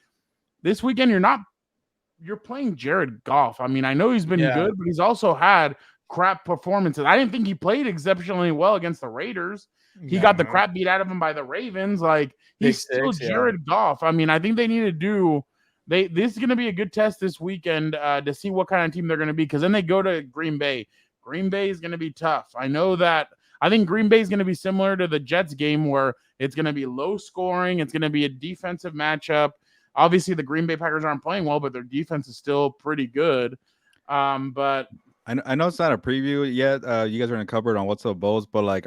this weekend you're playing Jared Goff. I mean, I know he's been good, but he's also had crap performances. I didn't think he played exceptionally well against the Raiders. He got the crap beat out of him by the Ravens. Like, he's still Jared Goff. I mean, I think they need to do. This is going to be a good test this weekend to see what kind of team they're going to be, because then they go to Green Bay. Green Bay is going to be tough. I know that. I think Green Bay is going to be similar to the Jets game, where it's going to be low scoring. It's going to be a defensive matchup. Obviously, the Green Bay Packers aren't playing well, but their defense is still pretty good. But I know it's not a preview yet. You guys are in a cupboard on what's up, Bowls, but like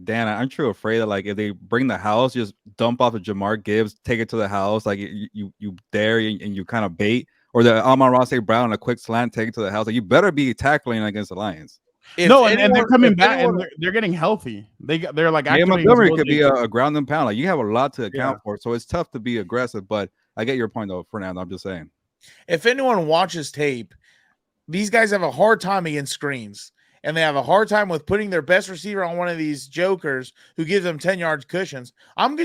Dan, aren't you afraid that like if they bring the house, just dump off of Jamar Gibbs, take it to the house, like you dare and you kind of bait, or the Amon-Ra St. Brown a quick slant, take it to the house. Like, you better be tackling against the Lions. And they're coming back and they're getting healthy. They're like, Montgomery could be a ground and pound. Like, you have a lot to account for, so it's tough to be aggressive. But I get your point though, Fernando. I'm just saying, if anyone watches tape, these guys have a hard time against screens, and they have a hard time with putting their best receiver on one of these jokers who gives them 10-yard cushions. I'm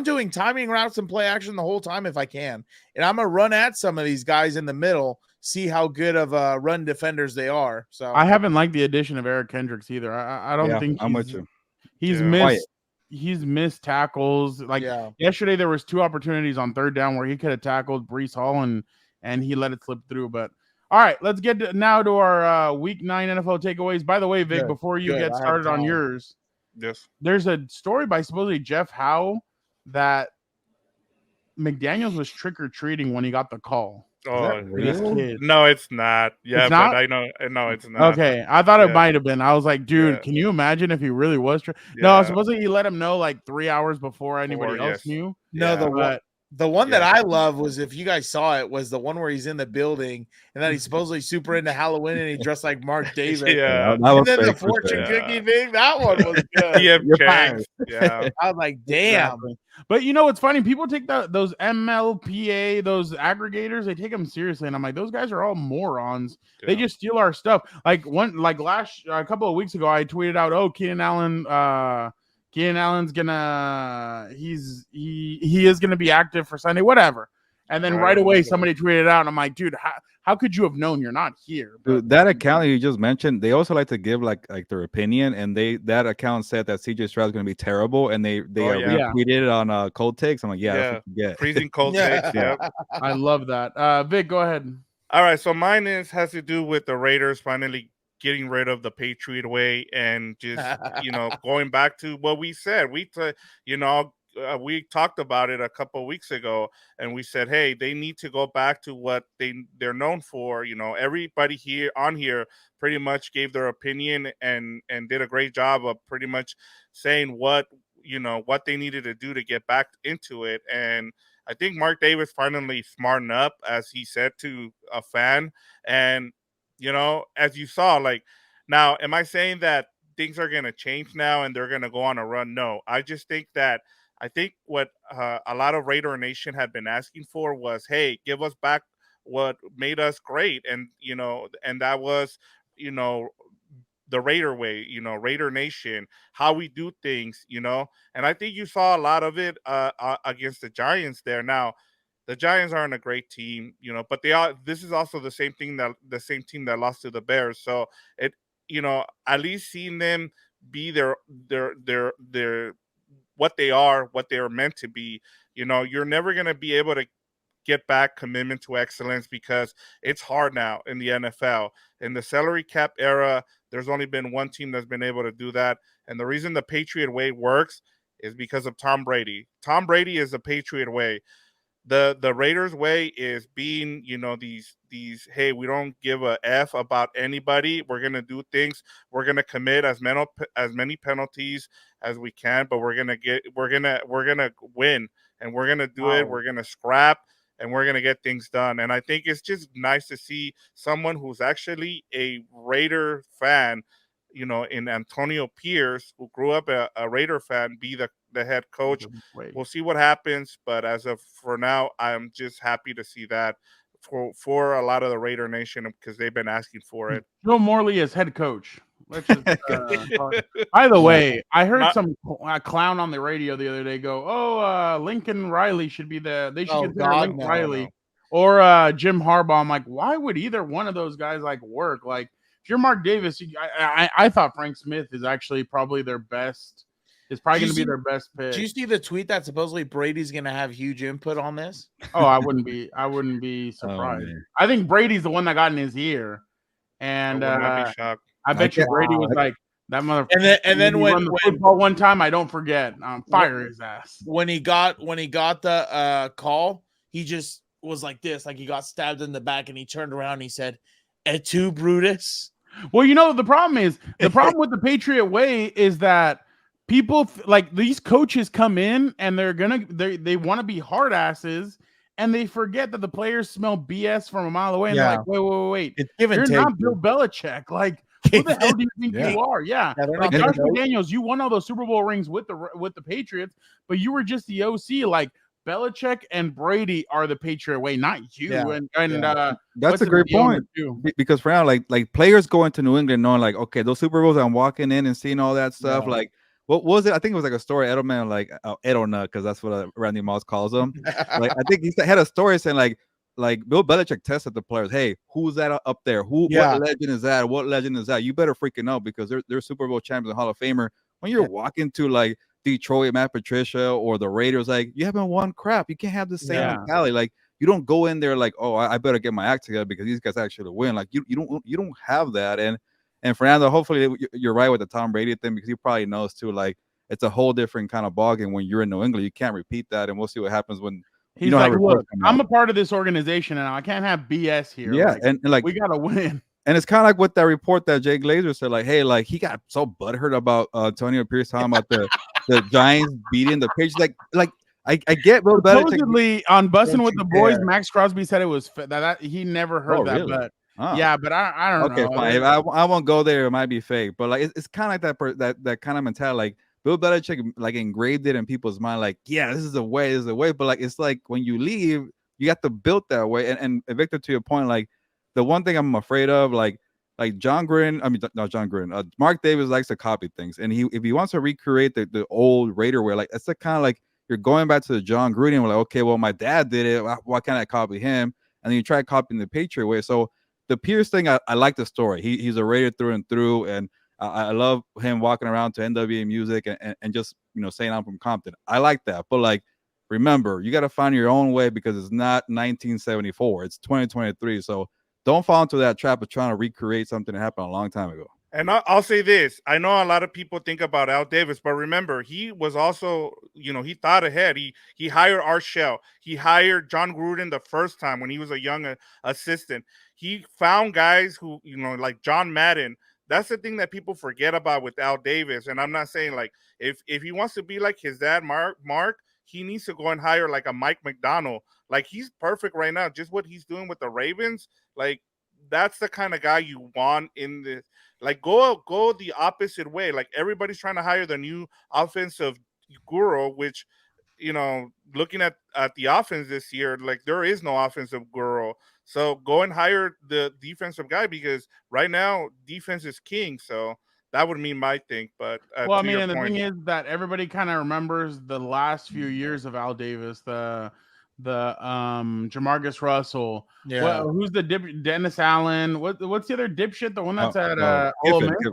doing timing routes and play action the whole time if I can, and I'm gonna run at some of these guys in the middle, see how good of run defenders they are. So I haven't liked the addition of Eric Kendricks either. I don't think I'm with you. He's missed tackles. Like, yesterday, there was 2 opportunities on 3rd down where he could have tackled Breece Hall and he let it slip through. But all right, let's get now to our Week 9 NFL takeaways. By the way, Vic, before you get started on yours, there's a story by supposedly Jeff Howe that McDaniels was trick-or-treating when he got the call. Oh, really? No, it's not. Yeah, it's not? But I know. No, it's not. Okay, I thought it might have been. I was like, dude, can you imagine if he really was? No, supposedly he let him know like 3 hours before anybody else knew. No, The one that Yeah. I love was, if you guys saw it, was the one where he's in the building and then he's supposedly super into Halloween and he dressed like Mark David. Yeah. that was And then the fake for fortune sure. cookie thing, that one was good. TF You're Chang's. fired. Yeah. I was like, damn. Exactly. But you know what's funny? People take those MLPA, those aggregators, they take them seriously, and I'm like, those guys are all morons. They Yeah. just steal our stuff. Like a couple of weeks ago, I tweeted out, "Oh, Keenan Allen's gonna he is gonna be active for Sunday, whatever." And then right away, somebody tweeted out, and I'm like, "Dude, how could you have known you're not here?" But Dude, that account you just mentioned, they also like to give like their opinion, and that account said that CJ Stroud is going to be terrible, and they yeah. retweeted it on cold takes. I'm like, yeah, that's Yeah. what you get. Freezing cold Yeah. takes. Yep. I love that. Vic, go ahead. All right, so mine has to do with the Raiders finally getting rid of the Patriot way and just going back to what we said. We talked about it a couple of weeks ago, and we said, hey, they need to go back to what they're known for. Everybody here pretty much gave their opinion and did a great job of pretty much saying what they needed to do to get back into it. And I think Mark Davis finally smartened up, as he said to a fan. And, as you saw, like, now, am I saying that things are going to change now and they're going to go on a run? No, I just think what a lot of Raider Nation had been asking for was, hey, give us back what made us great. And, and that was, the Raider way, Raider Nation, how we do things, and I think you saw a lot of it against the Giants there. Now, the Giants aren't a great team, but they are. This is also the same team that lost to the Bears. So it, at least seeing them be their what they are meant to be. You're never gonna be able to get back commitment to excellence because it's hard now in the NFL. In the salary cap era, there's only been one team that's been able to do that. And the reason the Patriot way works is because of Tom Brady. Tom Brady is the Patriot way. The Raiders way is being, these hey, we don't give a F about anybody. We're gonna do things. We're gonna commit as many penalties as we can, but we're gonna win, and we're gonna do it. We're gonna scrap, and we're going to get things done. And I think it's just nice to see someone who's actually a Raider fan, in Antonio Pierce, who grew up a Raider fan, be the head coach. We'll see what happens. But for now, I'm just happy to see that for a lot of the Raider Nation, because they've been asking for it. Joe Morley as head coach. Let's just, by the way, I heard some clown on the radio the other day go, "Oh, Lincoln Riley should be they should consider Lincoln Riley or Jim Harbaugh." I'm like, why would either one of those guys work? Like, if you're Mark Davis, I thought Frank Smith is actually probably their best. It's probably going to be their best pick. Do you see the tweet that supposedly Brady's going to have huge input on this? Oh, I wouldn't be surprised. I think Brady's the one that got in his ear, and I would not be shocked. I bet you Brady was like that motherfucker. And then when football one time, I don't forget, fire his ass. When he got the call, he just was like this, like he got stabbed in the back, and he turned around and he said, "Et tu, Brutus?" Well, the problem with the Patriot way is that people like these coaches come in and they want to be hard asses. And they forget that the players smell BS from a mile away. And they're like, wait. It's give and You're take, not Bill Belichick. Like, who the hell do you think you are? Yeah. Like Josh McDaniels, you won all those Super Bowl rings with the Patriots, but you were just the OC. Like, Belichick and Brady are the Patriot way, not you. Yeah. That's a great point. Because for now, like players go into New England knowing, like, okay, those Super Bowls, I'm walking in and seeing all that stuff. Yeah. Like, what was it? I think it was like a story. Edelman, like Edelnut, because that's what Randy Moss calls him. Like, I think he had a story saying like Bill Belichick tested the players. Hey, who's that up there? What legend is that? What legend is that? You better freaking know, because they're Super Bowl champions and Hall of Famer. When you're walking to like Detroit, Matt Patricia, or the Raiders, like, you haven't won crap. You can't have the same mentality. Like, you don't go in there like, oh, I better get my act together because these guys actually win. Like, you don't have that. And Fernando, hopefully you're right with the Tom Brady thing, because he probably knows too, like, it's a whole different kind of ballgame when you're in New England. You can't repeat that, and we'll see what happens when he's like, look, I'm a part of this organization and I can't have BS here. Yeah, like, and like, we gotta win. And it's kind of like with that report that Jay Glazer said, like, hey, like, he got so butthurt about Antonio Pierce talking about the Giants beating the Patriots. Like I get Bill Belichick. Supposedly on Bussin' Don't with you the Boys, dare. Max Crosby said it was that he never heard Oh, that, really? but Oh. yeah, but I don't Okay, know. fine. If I won't go there. It might be fake, but like it's kind of like that kind of mentality. Like Bill Belichick like engraved it in people's mind. Like, yeah, this is the way. This is the way. But like it's like when you leave, you got to build that way. And Victor, to your point, like the one thing I'm afraid of, like John Gruden. I mean, not John Gruden. Mark Davis likes to copy things, and if he wants to recreate the old Raider way, like it's the kind of like you're going back to the John Gruden. We're like, okay, well, my dad did it. Why can't I copy him? And then you try copying the Patriot way. So the Pierce thing, I like the story. He's a Raider through and through, and I love him walking around to NWA music and just saying I'm from Compton. I like that, but like remember, you got to find your own way because it's not 1974, it's 2023. So don't fall into that trap of trying to recreate something that happened a long time ago. And I'll say this. I know a lot of people think about Al Davis, but remember, he was also, he thought ahead. He hired Art Shell. He hired John Gruden the first time when he was a young assistant. He found guys who, like John Madden. That's the thing that people forget about with Al Davis. And I'm not saying like if he wants to be like his dad, Mark, he needs to go and hire like a Mike McDonald. Like he's perfect right now. Just what he's doing with the Ravens, like that's the kind of guy you want in the. Like go the opposite way. Like everybody's trying to hire the new offensive guru, which looking at the offense this year, like there is no offensive guru. So go and hire the defensive guy because right now defense is king. So that would mean my thing. But well, I mean, and the thing is that everybody kind of remembers the last few years of Al Davis, the Jamarcus Russell. Yeah. Who's the Dennis Allen? What's the other dipshit? The one that's at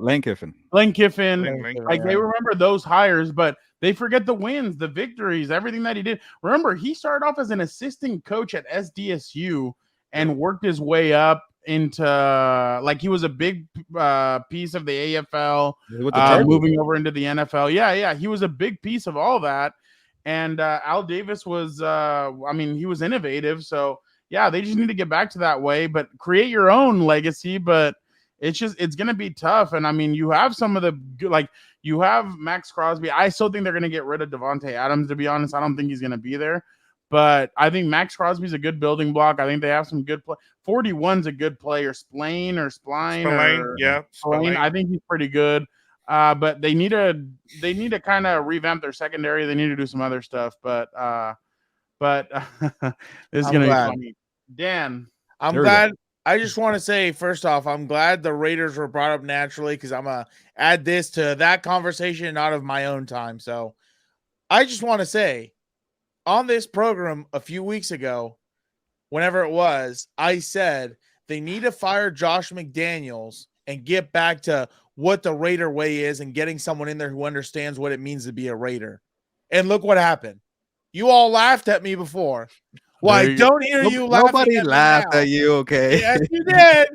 Lane Kiffin. Lane Kiffin. Like yeah. they remember those hires, but they forget the wins, the victories, everything that he did. Remember, he started off as an assistant coach at SDSU and worked his way up into like he was a big piece of the AFL, moving over into the NFL. Yeah, he was a big piece of all that. And Al Davis was, he was innovative. So, yeah, they just need to get back to that way, but create your own legacy. But it's going to be tough. And, I mean, you have some of the, like, you have Max Crosby. I still think they're going to get rid of Devontae Adams, to be honest. I don't think he's going to be there. But I think Max Crosby's a good building block. I think they have some good play. 41's a good player. Spillane. Yeah. Spillane. I think he's pretty good. But they need to kind of revamp their secondary. They need to do some other stuff. But this is gonna be funny. Dan, I'm glad. I just want to say, first off, I'm glad the Raiders were brought up naturally because I'm gonna add this to that conversation out of my own time. So I just want to say, on this program a few weeks ago, whenever it was, I said they need to fire Josh McDaniels and get back to what the Raider way is and getting someone in there who understands what it means to be a Raider. And look what happened. You all laughed at me before. Well, I don't hear you laughing. Nobody laughed at you, okay? Yes, you did.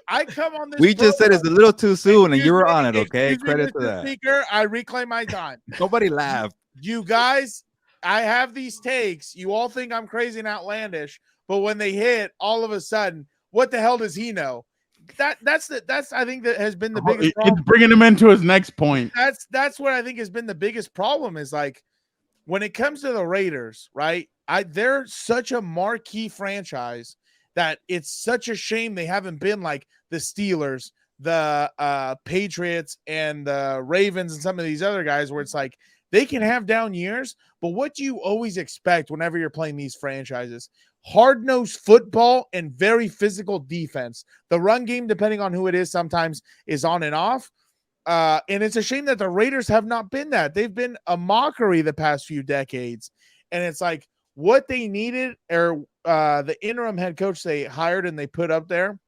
I come on this. We just said it's a little too soon, and you were on it, okay? Excuse Credit me, to Mr. that. Speaker, I reclaim my time. Nobody laughed. You guys, I have these takes. You all think I'm crazy and outlandish, but when they hit, all of a sudden, what the hell does he know? That's I think that has been the biggest problem. It's bringing him into his next point. That's what I think has been the biggest problem is like when it comes to the Raiders, right? They're such a marquee franchise that it's such a shame they haven't been like the Steelers, the Patriots, and the Ravens, and some of these other guys where it's like they can have down years, but what do you always expect whenever you're playing these franchises? Hard-nosed football and very physical defense. The run game, depending on who it is, sometimes is on and off. And it's a shame that the Raiders have not been that. They've been a mockery the past few decades. And it's like what they needed, or the interim head coach they hired and they put up there,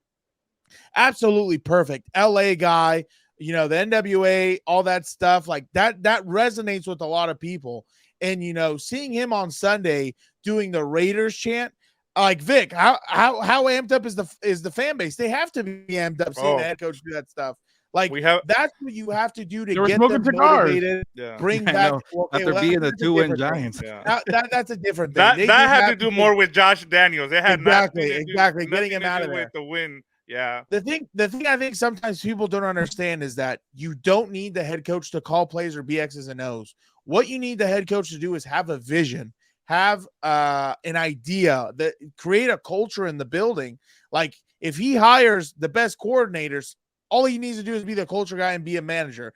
absolutely perfect. LA guy, the NWA, all that stuff, like that resonates with a lot of people. And, seeing him on Sunday doing the Raiders chant, like Vic, how amped up is the fan base? They have to be amped up seeing the head coach do that stuff. Like that's what you have to do to get them motivated. Bring back after being the 2-win Giants. Yeah. That's a different thing. That had to do more with Josh Daniels. It had exactly getting him out of there with the win. Yeah. The thing I think sometimes people don't understand is that you don't need the head coach to call plays or be X's and O's. What you need the head coach to do is have a vision, have an idea, that create a culture in the building. Like if he hires the best coordinators, all he needs to do is be the culture guy and be a manager.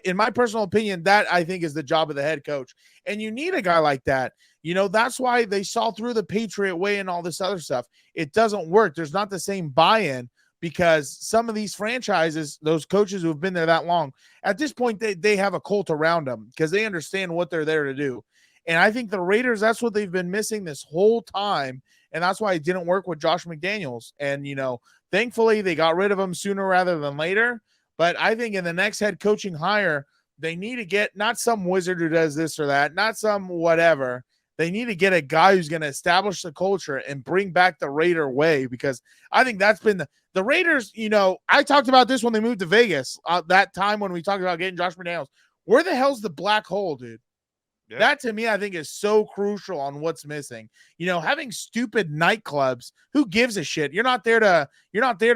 In my personal opinion, that I think is the job of the head coach. And you need a guy like that. That's why they saw through the Patriot way and all this other stuff. It doesn't work. There's not the same buy-in because some of these franchises, those coaches who have been there that long, at this point, they have a cult around them because they understand what they're there to do. And I think the Raiders, that's what they've been missing this whole time. And that's why it didn't work with Josh McDaniels. And, thankfully they got rid of him sooner rather than later. But I think in the next head coaching hire, they need to get not some wizard who does this or that, not some whatever. They need to get a guy who's going to establish the culture and bring back the Raider way, because I think that's been the Raiders. I talked about this when they moved to Vegas, that time when we talked about getting Josh McDaniels. Where the hell's the black hole, dude? Yeah. That to me, I think is so crucial on what's missing. Having stupid nightclubs, who gives a shit? You're not there to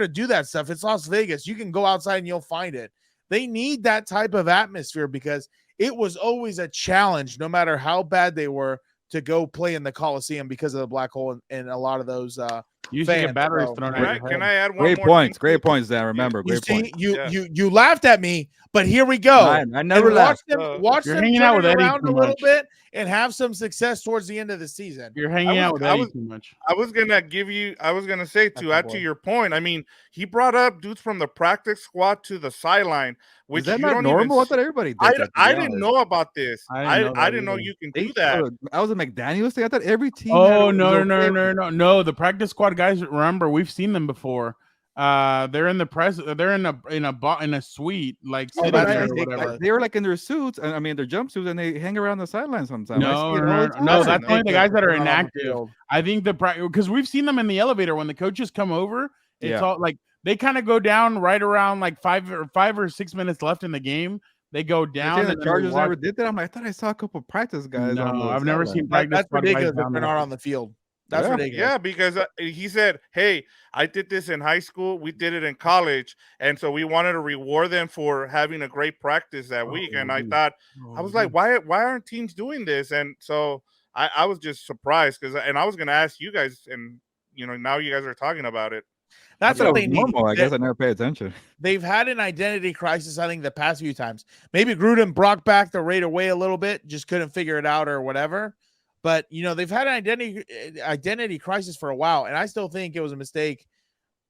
do that stuff. It's Las Vegas. You can go outside and you'll find it. They need that type of atmosphere because it was always a challenge, no matter how bad they were, to go play in the Coliseum because of the black hole and a lot of those you get batteries thrown at your head. Can I add one great more points? thing? Great points, Dan. Remember, great points. You laughed at me, but here we go. I never laughed. Watch them hanging turn out with it Eddie around too a little much. bit and have some success towards the end of the season. You're hanging out with Eddie too much. I was gonna say to add to your point. I mean, he brought up dudes from the practice squad to the sideline, which is that not normal? I thought everybody did. I didn't know about this. I didn't know you can do that. I was a McDaniels thing. I thought every team. Oh no! The practice squad guys, remember, we've seen them before. They're in the press. They're in a suite, like Oh, sitting that's there or ridiculous. whatever. They were like in their suits, their jumpsuits, and they hang around the sideline sometimes. No, that's only the guys that are inactive. I think because we've seen them in the elevator when the coaches come over. It's all like they kind of go down right around like 5 or 6 minutes left in the game. They go down. The Chargers never did that. I'm like, I thought I saw a couple practice guys. No, I've never seen practice. That's ridiculous. If they're not on the field. That's ridiculous. Yeah, because he said, "Hey, I did this in high school. We did it in college, and so we wanted to reward them for having a great practice that week." And I thought, I was like, "Why aren't teams doing this?" And so I was just surprised and I was going to ask you guys, and now you guys are talking about it. That's what they need. I guess I never pay attention. They've had an identity crisis, I think, the past few times. Maybe Gruden brought back the Raider way a little bit, just couldn't figure it out or whatever. But, they've had an identity crisis for a while, and I still think it was a mistake.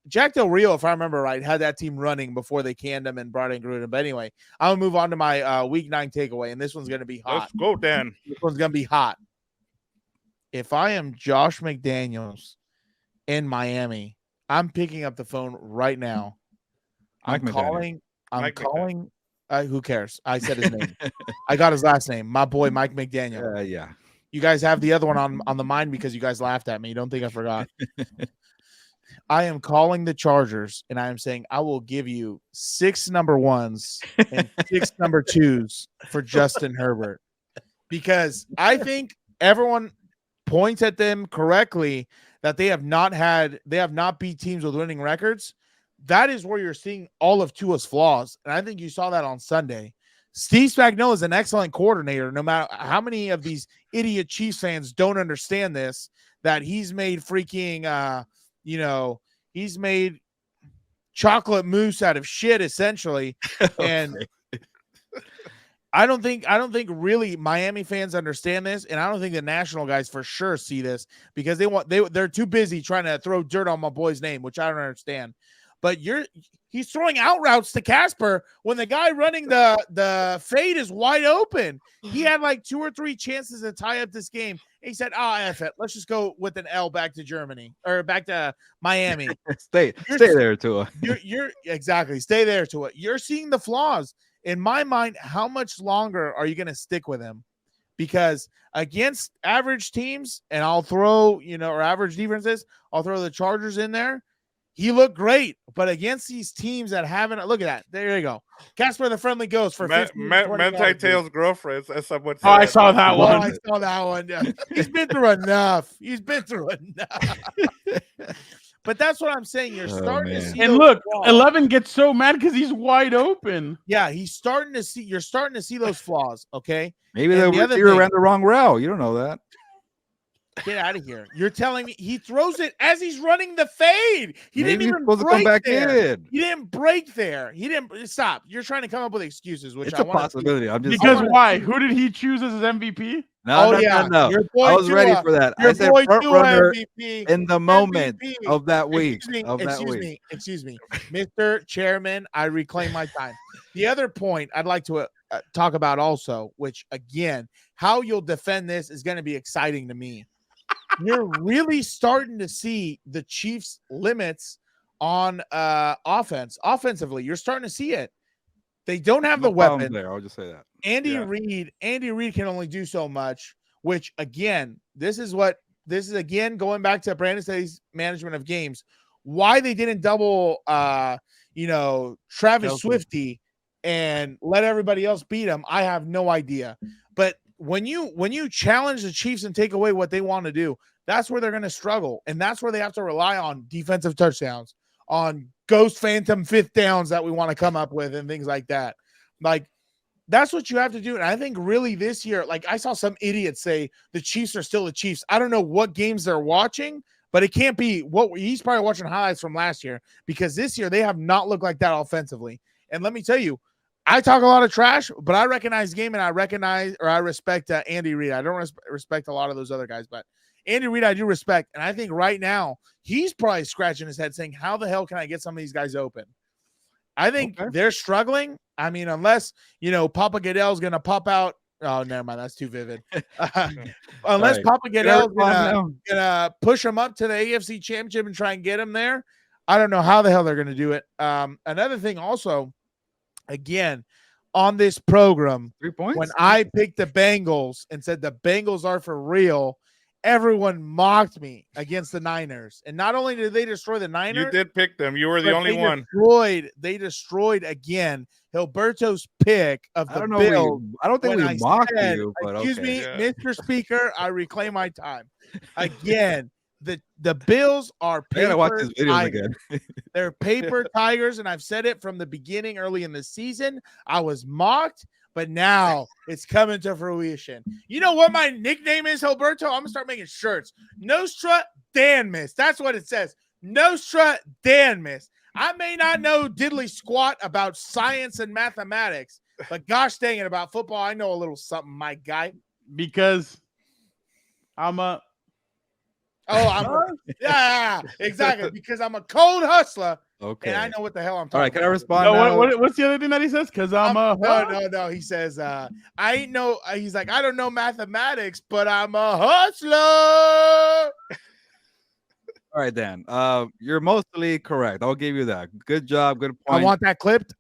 Jack Del Rio, if I remember right, had that team running before they canned him and brought in Gruden. But anyway, I'm going to move on to my Week 9 takeaway, and this one's going to be hot. Let's go, Dan. This one's going to be hot. If I am Josh McDaniels in Miami, I'm picking up the phone right now. I'm calling. Who cares? I said his name. I got his last name. My boy, Mike McDaniel. Yeah. You guys have the other one on the mind because you guys laughed at me. Don't think I forgot. I am calling the Chargers, and I am saying I will give you 6 number 1s and 6 number 2s for Justin Herbert, because I think everyone points at them correctly that they have not beat teams with winning records. That is where you're seeing all of Tua's flaws, and I think you saw that on Sunday. Steve Spagnuolo is an excellent coordinator, no matter how many of these idiot Chiefs fans don't understand this, that he's made freaking, he's made chocolate mousse out of shit, essentially. And I don't think really Miami fans understand this, and I don't think the national guys for sure see this, because they're too busy trying to throw dirt on my boy's name, which I don't understand. But he's throwing out routes to Casper when the guy running the fade is wide open. He had like 2 or 3 chances to tie up this game. He said, F it. Let's just go with an L back to Germany or back to Miami. Stay there, Tua. You're exactly. Stay there, Tua. You're seeing the flaws. In my mind, how much longer are you going to stick with him? Because against average teams, and I'll throw, or average defenses, I'll throw the Chargers in there. He looked great, but against these teams that haven't, look at that. There you go. Casper the Friendly Ghost for Mentai Tails' girlfriends, as someone said. Oh, I saw that one. I saw that one. He's been through enough. But But that's what I'm saying. You're Oh, starting to man. see And those look, flaws. 11 gets so mad because he's wide open. Yeah, you're starting to see those flaws. Okay. Maybe And the the other receiver thing- ran the wrong route. You don't know that. Get out of here. You're telling me he throws it as he's running the fade. He Maybe didn't he's even supposed to come break back there. in. He didn't break there. He didn't stop. You're trying to come up with excuses, which It's I a want to possibility. I'm just Because saying. why? Who did he choose as his MVP? No, Oh, no, yeah. no, no. Your boy I was ready Tua. for that. Your I said boy front Tua runner MVP. in the moment MVP. of that week. Excuse me, Mr. Chairman. I reclaim my time. The other point I'd like to talk about also, which again, how you'll defend this is going to be exciting to me. You're really starting to see the Chiefs' limits on offensively. You're starting to see it. They don't have the weapon there. I'll just say that. Andy Reid can only do so much, which again, this is again going back to Brandon Staley's management of games. Why they didn't double Travis Swifty and let everybody else beat him, I have no idea. But when you challenge the Chiefs and take away what they want to do, that's where they're going to struggle. And that's where they have to rely on defensive touchdowns, on ghost phantom fifth downs that we want to come up with and things like that. Like, that's what you have to do. And I think really this year, like I saw some idiots say the Chiefs are still the Chiefs. I don't know what games they're watching, but it can't be he's probably watching highlights from last year, because this year they have not looked like that offensively. And let me tell you, I talk a lot of trash, but I recognize the game, and I respect Andy Reid. I don't respect a lot of those other guys, but Andy Reid I do respect. And I think right now he's probably scratching his head saying, how the hell can I get some of these guys open? I think they're struggling. I mean, unless, Papa Goodell's going to pop out. Oh, never mind. That's too vivid. Unless Papa Goodell's going to push them up to the AFC Championship and try and get them there. I don't know how the hell they're going to do it. Another thing also, again, on this program, 3 points. when I picked the Bengals and said the Bengals are for real, everyone mocked me against the Niners. And not only did they destroy the Niners, you did pick them. You were the only one. They destroyed again Hilberto's pick of the Bills. I don't think we mocked you, but excuse me, Mr. Speaker, I reclaim my time. Again, the Bills are paper. I gotta watch this video again. They're paper tigers, and I've said it from the beginning early in the season. I was mocked, but now it's coming to fruition. You know what my nickname is, Hilberto? I'm going to start making shirts. Nostra Danmus. That's what it says. Nostra Danmus. I may not know diddly squat about science and mathematics, but gosh dang it, about football, I know a little something, my guy. Because I'm a... yeah, exactly. Because I'm a cold hustler. Okay. And I know what the hell I'm talking about. All right, can I respond No, now? what's the other thing that he says? Because I'm a... No. He says, I ain't no... He's like, I don't know mathematics, but I'm a hustler. All right, Dan. You're mostly correct. I'll give you that. Good job. Good point. I want that clipped.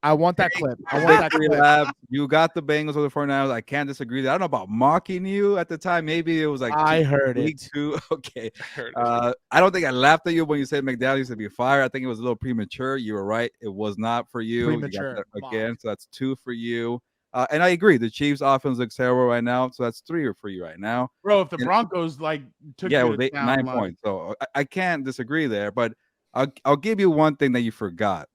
You got the Bengals over the 49ers. I can't disagree. I don't know about mocking you at the time. Maybe it was like I heard week it. 2. Okay. I don't think I laughed at you when you said McDowell used to be fired. I think it was a little premature. You were right. It was not for you. Premature. You got that again. So that's 2 for you. And I agree. The Chiefs' offense looks terrible right now. So that's 3 for you right now. Bro, if the Broncos took it you was to 9 points. So I can't disagree there. But I'll give you one thing that you forgot.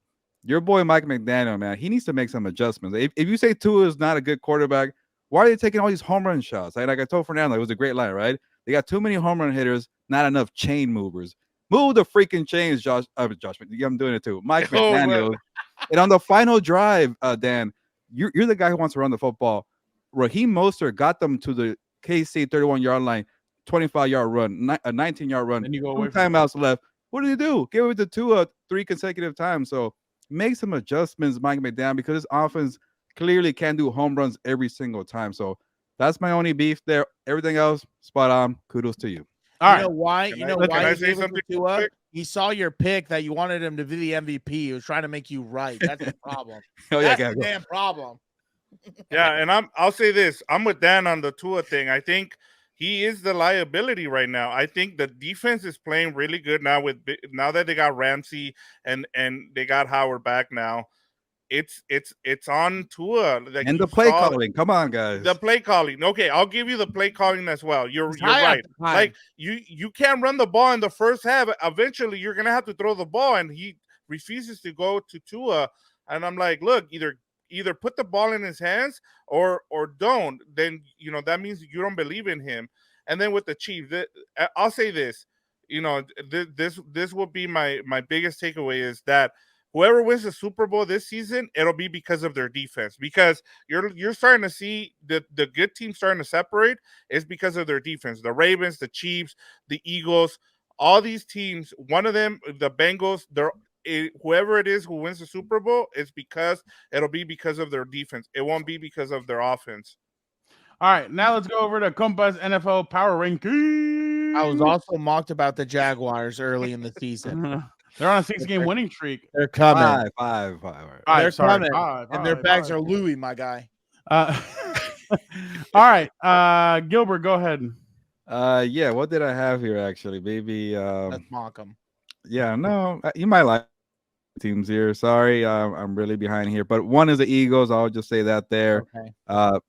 Your boy Mike McDaniel, man, he needs to make some adjustments. If you say Tua is not a good quarterback, why are they taking all these home run shots? Like I told Fernando, it was a great line, right? They got too many home run hitters, not enough chain movers. Move the freaking chains, Josh. I'm doing it too. Mike McDaniel. And on the final drive, Dan, you're the guy who wants to run the football. Raheem Mostert got them to the KC 31-yard line, 25-yard run, a 19-yard run. Then you go 2 away timeouts left. What do you do? Give it to Tua 3 consecutive times. So make some adjustments, Mike McDaniel, because his offense clearly can't do home runs every single time. So that's my only beef there. Everything else, spot on. Kudos to you. You know why? Can I say something quick? He saw your pick that you wanted him to be the MVP. He was trying to make you right. That's the problem. That's the damn problem. Yeah, and I'll say this. I'm with Dan on the Tua thing. I think he is the liability right now. I think the defense is playing really good now that they got Ramsey and they got Howard back now. it's on Tua. Like And you the play saw calling. Come on, guys. the play calling. Okay, I'll give you the play calling as well. You're high right. at the time. Like you can't run the ball in the first half. Eventually, you're gonna have to throw the ball, and he refuses to go to Tua. And I'm like, look, either put the ball in his hands or don't. Then that means you don't believe in him. And then with the Chiefs, I'll say this. This will be my biggest takeaway is that whoever wins the Super Bowl this season, it'll be because of their defense. Because you're starting to see the good teams starting to separate is because of their defense. The Ravens, the Chiefs, the Eagles, all these teams. One of them, the Bengals, whoever it is who wins the Super Bowl, it'll be because of their defense. It won't be because of their offense. All right, now let's go over to Compas NFL Power Rankings. I was also mocked about the Jaguars early in the season. They're on a 6-game winning streak. They're coming. Five. They're coming. Five, And their bags are Louis, my guy. all right, Gilbert, go ahead. Yeah. What did I have here? Actually, maybe. Let's mock them. Yeah. No, you might like teams here. Sorry, I'm really behind here. But one is the Eagles. I'll just say that there. Okay.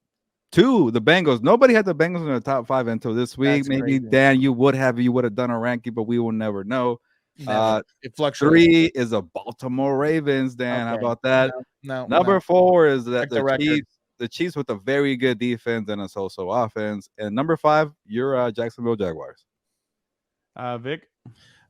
Two, the Bengals. Nobody had the Bengals in the top 5 until this week. That's Maybe crazy. Dan, you would have done a ranking, but we will never know. It fluctuates. 3 is the Baltimore Ravens. Dan, how Okay. about that? No. Number 4 is that Check the record. the Chiefs with a very good defense and a so-so offense. And number 5, your Jacksonville Jaguars. Vic.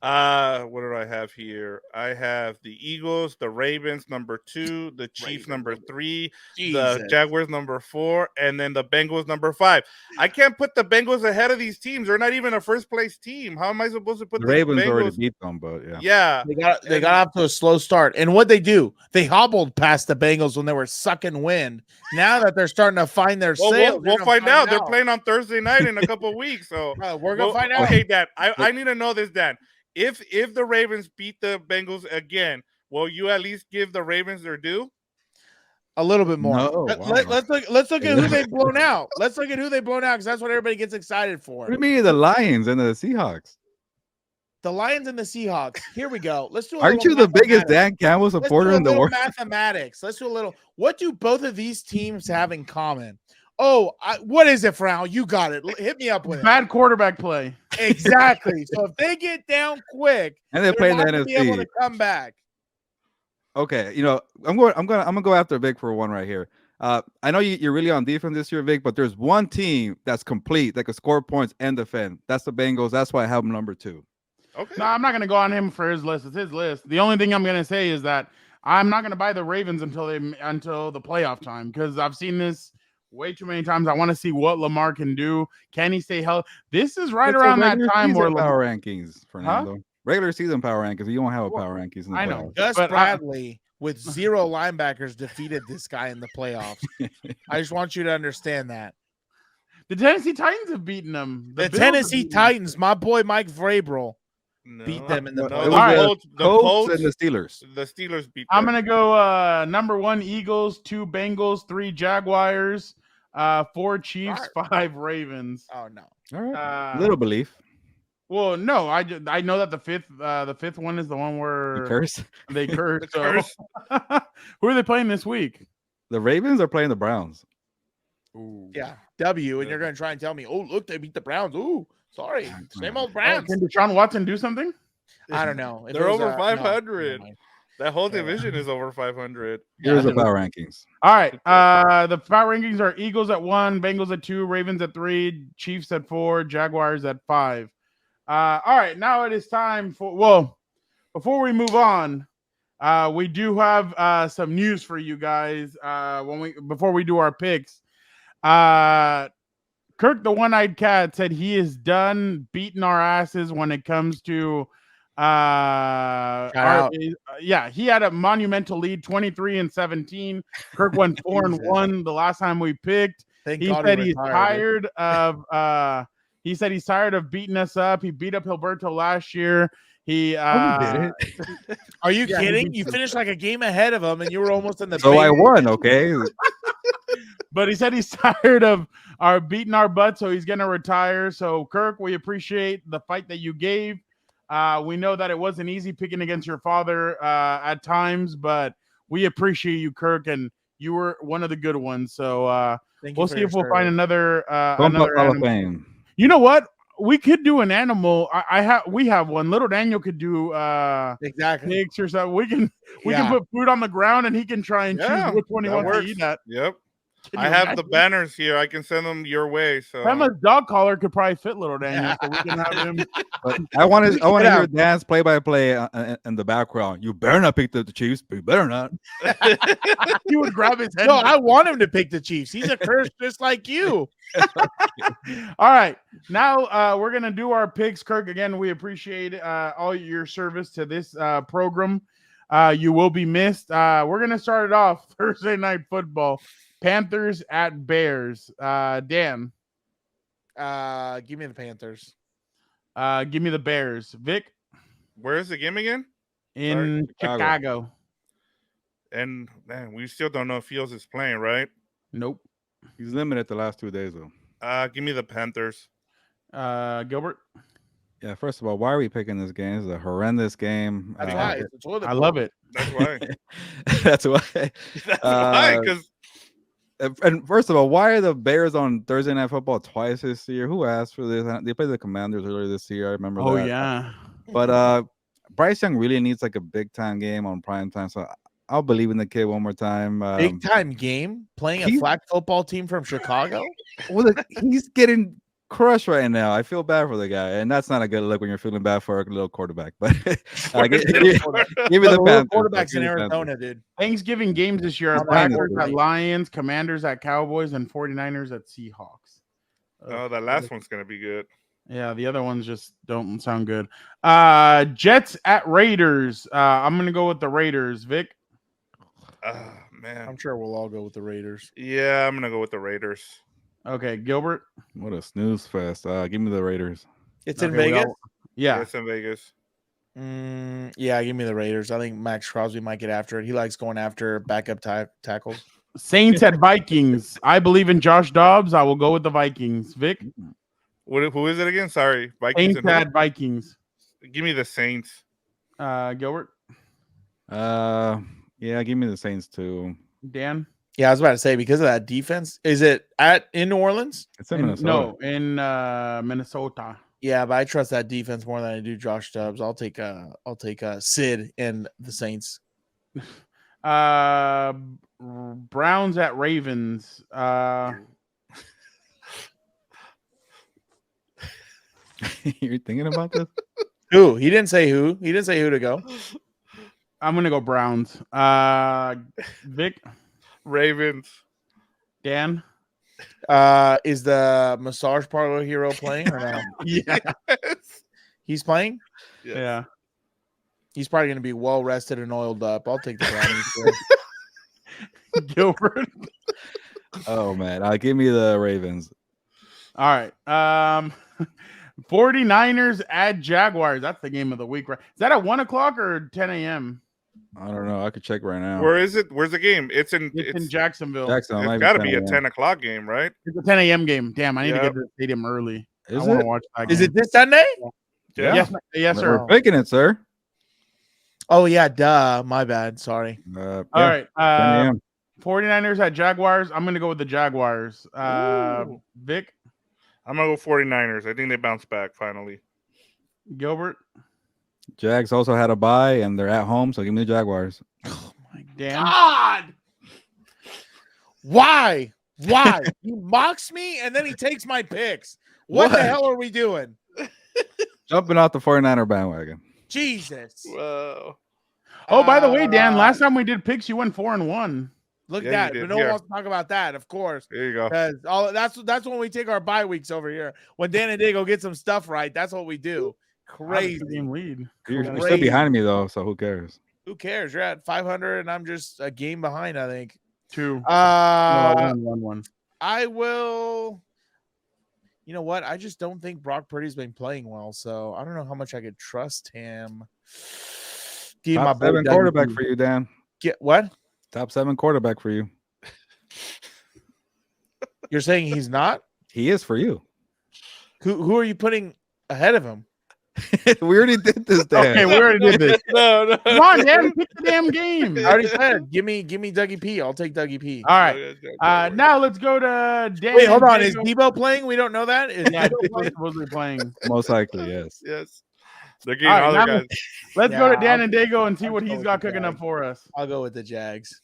What did I have here? I have the Eagles, the Ravens number 2, the Chiefs number 3, the Jaguars number 4, and then the Bengals number 5. I can't put the Bengals ahead of these teams. They're not even a first place team. How am I supposed to put The Ravens Bengals? already beat them, but yeah. Yeah, They got off to a slow start. And what they do, they hobbled past the Bengals when they were sucking wind. Now that they're starting to find their sails, we'll find out. They're playing on Thursday night in a couple of weeks. So we're gonna find out. Okay, Dan. I need to know this, Dan. If the Ravens beat the Bengals again, will you at least give the Ravens their due? A little bit more. No, Let's look at who they've blown out. Let's look at who they blown out because that's what everybody gets excited for. What do you mean the Lions and the Seahawks? The Lions and the Seahawks. Here we go. Let's do. Aren't you the biggest Dan Campbell supporter in the world? Mathematics. Let's do a little. What do both of these teams have in common? Oh, what is it, Frau? You got it. Hit me up with it. Bad quarterback play. Exactly. So if they get down quick, And they play in the not gonna be able NFC. to come back. Okay, I'm gonna go after Vic for one right here. I know you're really on defense this year, Vic, but there's one team that's complete that can score points and defend. That's the Bengals. That's why I have them number 2. Okay. No, I'm not going to go on him for his list. It's his list. The only thing I'm going to say is that I'm not going to buy the Ravens until the playoff time because I've seen this way too many times. I want to see what Lamar can do. Can he stay healthy? This is right around that time where power rankings, Fernando. Regular season power rankings. You won't have a power rankings in the I playoffs. know. Gus But Bradley with 0 linebackers defeated this guy in the playoffs. I just want you to understand that. the Tennessee Titans have beaten them. The Bills have Tennessee beaten them. Titans, my boy Mike Vrabel, beat them in the It playoffs. was All right. the Colts and the Steelers. The Steelers beat I'm them. going to go number 1 Eagles, 2 Bengals, 3 Jaguars, 4 Chiefs, 5 Ravens. Oh no. All right. Uh, Little belief. Well, no, I know that the fifth one is the one where You curse. they curse. The so. curse. Who are they playing this week? The Ravens are playing the Browns. Yeah, W, and you're going to try and tell me, oh, look, they beat the Browns. Ooh, sorry. Same old Browns. Can Deshaun Watson do something? I don't know. If They're it was, over no, 500. never mind. That whole division is over 500. Here's the power rankings. All right. The power rankings are Eagles at 1, Bengals at 2, Ravens at 3, Chiefs at 4, Jaguars at 5. All right. Now it is time for, before we move on, we do have some news for you guys before we do our picks. Kirk, the one-eyed cat, said he is done beating our asses when it comes to he had a monumental lead, 23-17. Kirk went 4-1 the last time we picked. He said he's tired of he's tired of beating us up. He beat up Hilberto last year. He did it. Are you kidding? You finished like a game ahead of him, and you were almost in the. So I won, okay. But he said he's tired of our beating our butt, so he's gonna retire. So Kirk, we appreciate the fight that you gave. We know that it wasn't easy picking against your father at times, but we appreciate you, Kirk, and you were one of the good ones. So Thank you we'll for see your if we'll find service. another Compas Hall of animal. Fame. You know what? We could do an animal. We have one. Little Daniel could do Exactly. pigs or something. We can Yeah. put food on the ground and he can try and choose Yeah, which one he that wants works. to eat at. Yep. Can I you have the imagine? banners here. I can send them your way. So Grandma's dog collar could probably fit Little Daniel, so we can have him. But I want to Get hear out. Dan's play-by-play in the background. You better not pick the Chiefs. But you better not. He would grab his head. No, I want him to pick the Chiefs. He's a curse just like you. All right, now we're gonna do our picks. Kirk, again, we appreciate all your service to this program. You will be missed. We're gonna start it off Thursday night football. Panthers at Bears. Dan, Give me the Panthers. give me the Bears. Vic where is the game again? in Chicago. Chicago. And man, we still don't know if Fields is playing, right? Nope. He's limited the last 2 days though. Give me the Panthers. Gilbert. Yeah. First of all, why are we picking this game? It's a horrendous game. That's why. It's a toilet I bowl. love it. That's why. That's why. That's why. Because And first of all, why are the Bears on Thursday Night Football twice this year? Who asked for this? They played the Commanders earlier this year. I remember Oh that. yeah. But Bryce Young really needs like a big time game on prime time. So I'll believe in the kid one more time. Big time game playing a he- flag football team from Chicago. Well, he's getting crushed right now. I feel bad for the guy, and that's not a good look when you're feeling bad for a little quarterback. But give me the Panthers. Quarterbacks Give in me the Panthers. Arizona, dude. Thanksgiving games this year are I'm not Packers right. at Lions, Commanders at Cowboys, and 49ers at Seahawks. oh, that last one's gonna be good. Yeah, the other ones just don't sound good. Jets at Raiders. I'm gonna go with the Raiders. Vic. Man. I'm sure we'll all go with the Raiders. Yeah, I'm gonna go with the Raiders. Okay, Gilbert. What a snooze fest. Give me the Raiders. It's in Okay, we Vegas. Yeah. It's in Vegas. Yeah, give me the Raiders. I think Max Crosby might get after it. He likes going after backup tackles. Saints at Vikings. I believe in Josh Dobbs. I will go with the Vikings. Vic. Who is it again? Sorry, Vikings. Saints and who? at Vikings. Give me the Saints. Gilbert. Yeah, give me the Saints too. Dan. Yeah, I was about to say because of that defense. Is it in New Orleans? It's in Minnesota. No, in Minnesota. Yeah, but I trust that defense more than I do Josh Dobbs. I'll take Sid and the Saints. Browns at Ravens. You're thinking about this? Who? He didn't say who. He didn't say who to go. I'm gonna go Browns. Vic. Ravens. Dan. Is the massage parlor hero playing or no? Yeah. He's playing. Yeah. He's probably going to be well rested and oiled up. I'll take the Brownies. Gilbert. Oh man, give me the Ravens. All right. 49ers at Jaguars. That's the game of the week, right? Is that at 1:00 or 10 a.m.? I don't know. I could check right now. Where is it? Where's the game? It's in Jacksonville. Jackson. It's got to be a 10 o'clock game, right? It's a 10 a.m. game. Damn, I need to Yep. get to the stadium early. Is I want it? to watch that Is game. it this Sunday? Yeah. Yes, sir. We're picking it, sir. Oh yeah, duh. My bad. Sorry. All Yeah, right. 10 a.m. 49ers at Jaguars. I'm going to go with the Jaguars. Ooh. Vic, I'm gonna go 49ers. I think they bounce back finally. Gilbert, Jags also had a bye and they're at home, so give me the Jaguars. Dan. God. Why? Why? He mocks me and then he takes my picks. What the What? hell are we doing? Jumping off the 49er bandwagon. Jesus. Whoa. Oh, by the way, Dan, last time we did picks, you went 4-1. Look Yeah, at that. you But did, no one yeah. wants to talk about that, of course. There you go. Because that's when we take our bye weeks over here. When Dan and Daygo get some stuff right, that's what we do. Crazy. Game lead. You're still Crazy. behind me though, so who cares? Who cares? You're at 500 and I'm just a game behind, I think. 2. Uh, 1-1. I will. You know what? I just don't think Brock Purdy's been playing well, so I don't know how much I could trust him. Give Top boy 7 Doug quarterback Booty. for you, Dan. Get what? Top 7 quarterback for you. You're saying he's not? He is for you. Who are you putting ahead of him? We already did this, Dan. Okay, we already did this. No. Come on, Dan, pick the damn game. I already said, give me Dougie P. I'll take Dougie P. All right. Now let's go to Dan. Wait, hold and on. Is Daygo. Debo playing? We don't know that. Is Yeah, Debo Daygo's playing? supposedly playing. Most likely, yes. Yes. They're getting All right, all now the guys. let's go to Yeah, Dan and Daygo and see I'll what go he's with got the cooking up Jags. for us. I'll go with the Jags.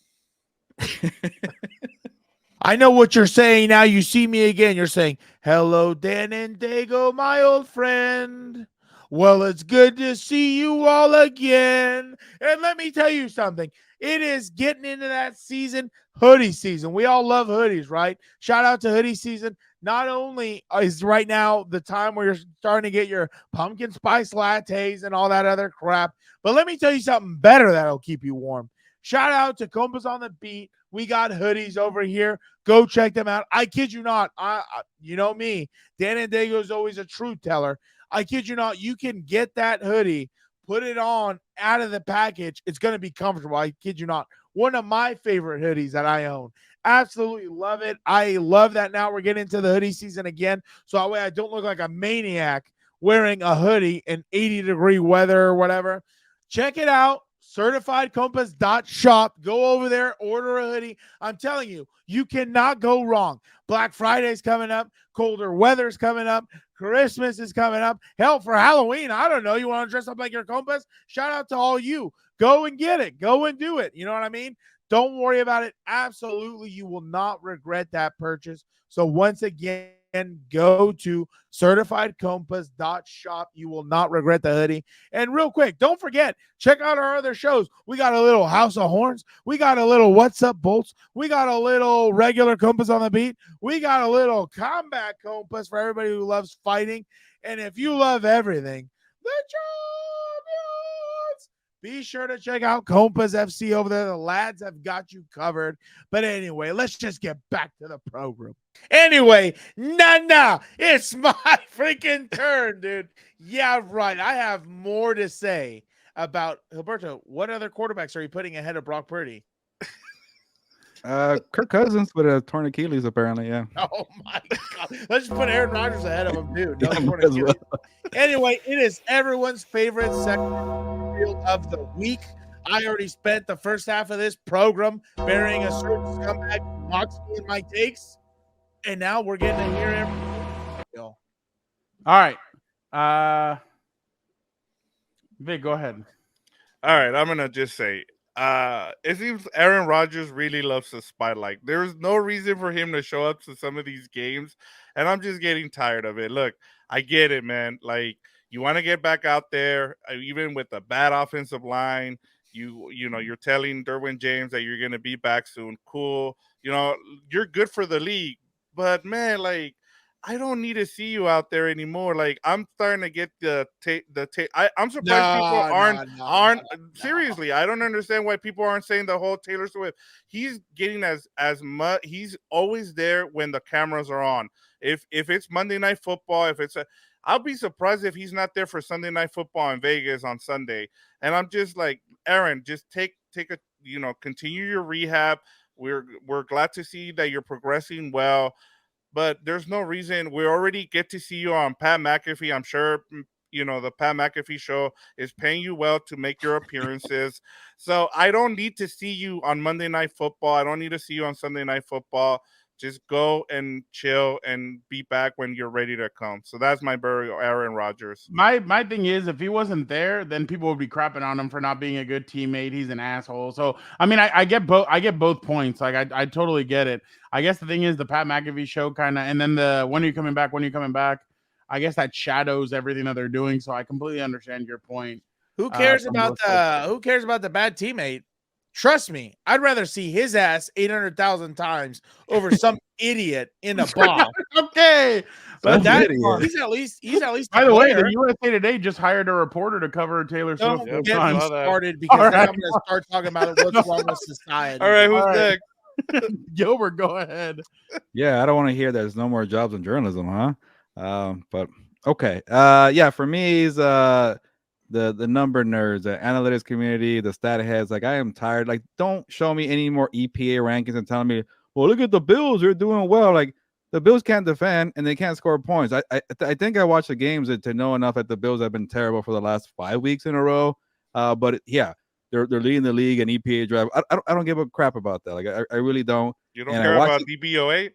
I know what you're saying now. You see me again. You're saying, hello, Dan and Daygo, my old friend. Well, it's good to see you all again. And let me tell you something. It is getting into that season, hoodie season. We all love hoodies, right? Shout out to hoodie season. Not only is right now the time where you're starting to get your pumpkin spice lattes and all that other crap, but let me tell you something better that'll keep you warm. Shout out to Compas on the Beat. We got hoodies over here. Go check them out. I kid you not. You know me. Dan and Daygo is always a truth teller. I kid you not. You can get that hoodie, put it on out of the package. It's going to be comfortable. I kid you not. One of my favorite hoodies that I own. Absolutely love it. I love that now we're getting into the hoodie season again. So that way I don't look like a maniac wearing a hoodie in 80-degree weather or whatever. Check it out. CertifiedCompas.shop. Go over there, order a hoodie. I'm telling you, you cannot go wrong. Black Friday's coming up. Colder weather's coming up. Christmas is coming up. Hell, for Halloween, I don't know. You want to dress up like your Compas? Shout out to all you. Go and get it. Go and do it. You know what I mean? Don't worry about it. Absolutely, you will not regret that purchase. So once again, go to CertifiedCompas.shop. You will not regret the hoodie. And real quick, don't forget, check out our other shows. We got a little House of Horns. We got a little What's Up Bolts. We got a little regular Compas on the Beat. We got a little combat Compas for everybody who loves fighting. And if you love everything, the champions, be sure to check out Compas FC over there. The lads have got you covered. But anyway, let's just get back to the program. Anyway, it's my freaking turn, dude. Yeah, right. I have more to say about Gilberto. What other quarterbacks are you putting ahead of Brock Purdy? Kirk Cousins with a torn Achilles, apparently, yeah. Oh my God. Let's just put Aaron Rodgers ahead of him, dude. Yeah, might as well. Anyway, it is everyone's favorite segment of the week. I already spent the first half of this program burying a certain scumbag who mocks me in my takes. And now we're getting to hear him. All right. Vic, go ahead. All right, I'm gonna just say, it seems Aaron Rodgers really loves the spotlight. There's no reason for him to show up to some of these games, and I'm just getting tired of it. Look, I get it, man. Like, you want to get back out there, even with a bad offensive line. You know, you're telling Derwin James that you're gonna be back soon. Cool. You know, you're good for the league, but man, like, I don't need to see you out there anymore. Like, I'm starting to get I'm surprised people aren't seriously. I don't understand why people aren't saying the whole Taylor Swift. He's getting as much. He's always there when the cameras are on. If it's Monday Night Football, I'll be surprised if he's not there for Sunday Night Football in Vegas on Sunday. And I'm just like, Aaron, just take a, continue your rehab. We're glad to see that you're progressing well. But there's no reason. We already get to see you on Pat McAfee. I'm sure, the Pat McAfee show is paying you well to make your appearances. So I don't need to see you on Monday Night Football. I don't need to see you on Sunday Night Football. Just go and chill and be back when you're ready to come. So that's my burial, Aaron Rodgers. My thing is, if he wasn't there, then people would be crapping on him for not being a good teammate. He's an asshole. So I mean, I get both. I get both points. Like I totally get it. I guess the thing is the Pat McAfee show kind of, and then the when are you coming back? When are you coming back? I guess that shadows everything that they're doing. So I completely understand your point. Who cares about the bad teammate? Trust me, I'd rather see his ass 800,000 times over some idiot in a bar. Okay, but he's at least. By the way, the USA Today just hired a reporter to cover Taylor Swift. Don't get me started because then I'm going to start talking about what's wrong with society. All right, who's next? Gilbert, go ahead. Yeah, I don't want to hear there's no more jobs in journalism, huh? But okay. Yeah, for me, is the number nerds, the analytics community, the stat heads. Like, I am tired. Like, don't show me any more EPA rankings and telling me, well, look at the Bills, they're doing well. Like, the Bills can't defend and they can't score points. I think I watched the games to know enough that the Bills have been terrible for the last 5 weeks in a row. But yeah, they're leading the league in EPA drive. I don't give a crap about that. Like I really don't. You don't And care about DBOA?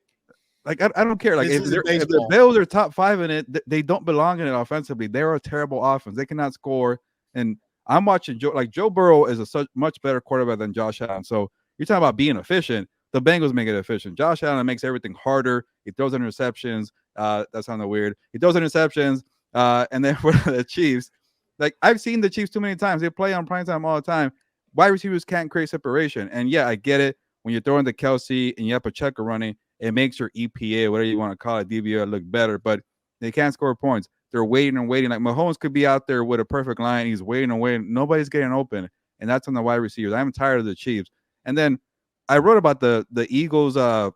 Like I don't care. Like This if is the baseball. Bills are top 5 in it, they don't belong in it offensively. They're a terrible offense. They cannot score. And I'm watching Joe Burrow is a much better quarterback than Josh Allen. So you're talking about being efficient. The Bengals make it efficient. Josh Allen makes everything harder. He throws interceptions. That sounded weird. He throws interceptions. And then for the Chiefs, like I've seen the Chiefs too many times. They play on primetime all the time. Wide receivers can't create separation. And yeah, I get it. When you're throwing to Kelsey and you have Pacheco running, it makes your EPA, whatever you want to call it, DVR, look better. But they can't score points. They're waiting and waiting. Like Mahomes could be out there with a perfect line. He's waiting and waiting. Nobody's getting open. And that's on the wide receivers. I'm tired of the Chiefs. And then I wrote about the Eagles, the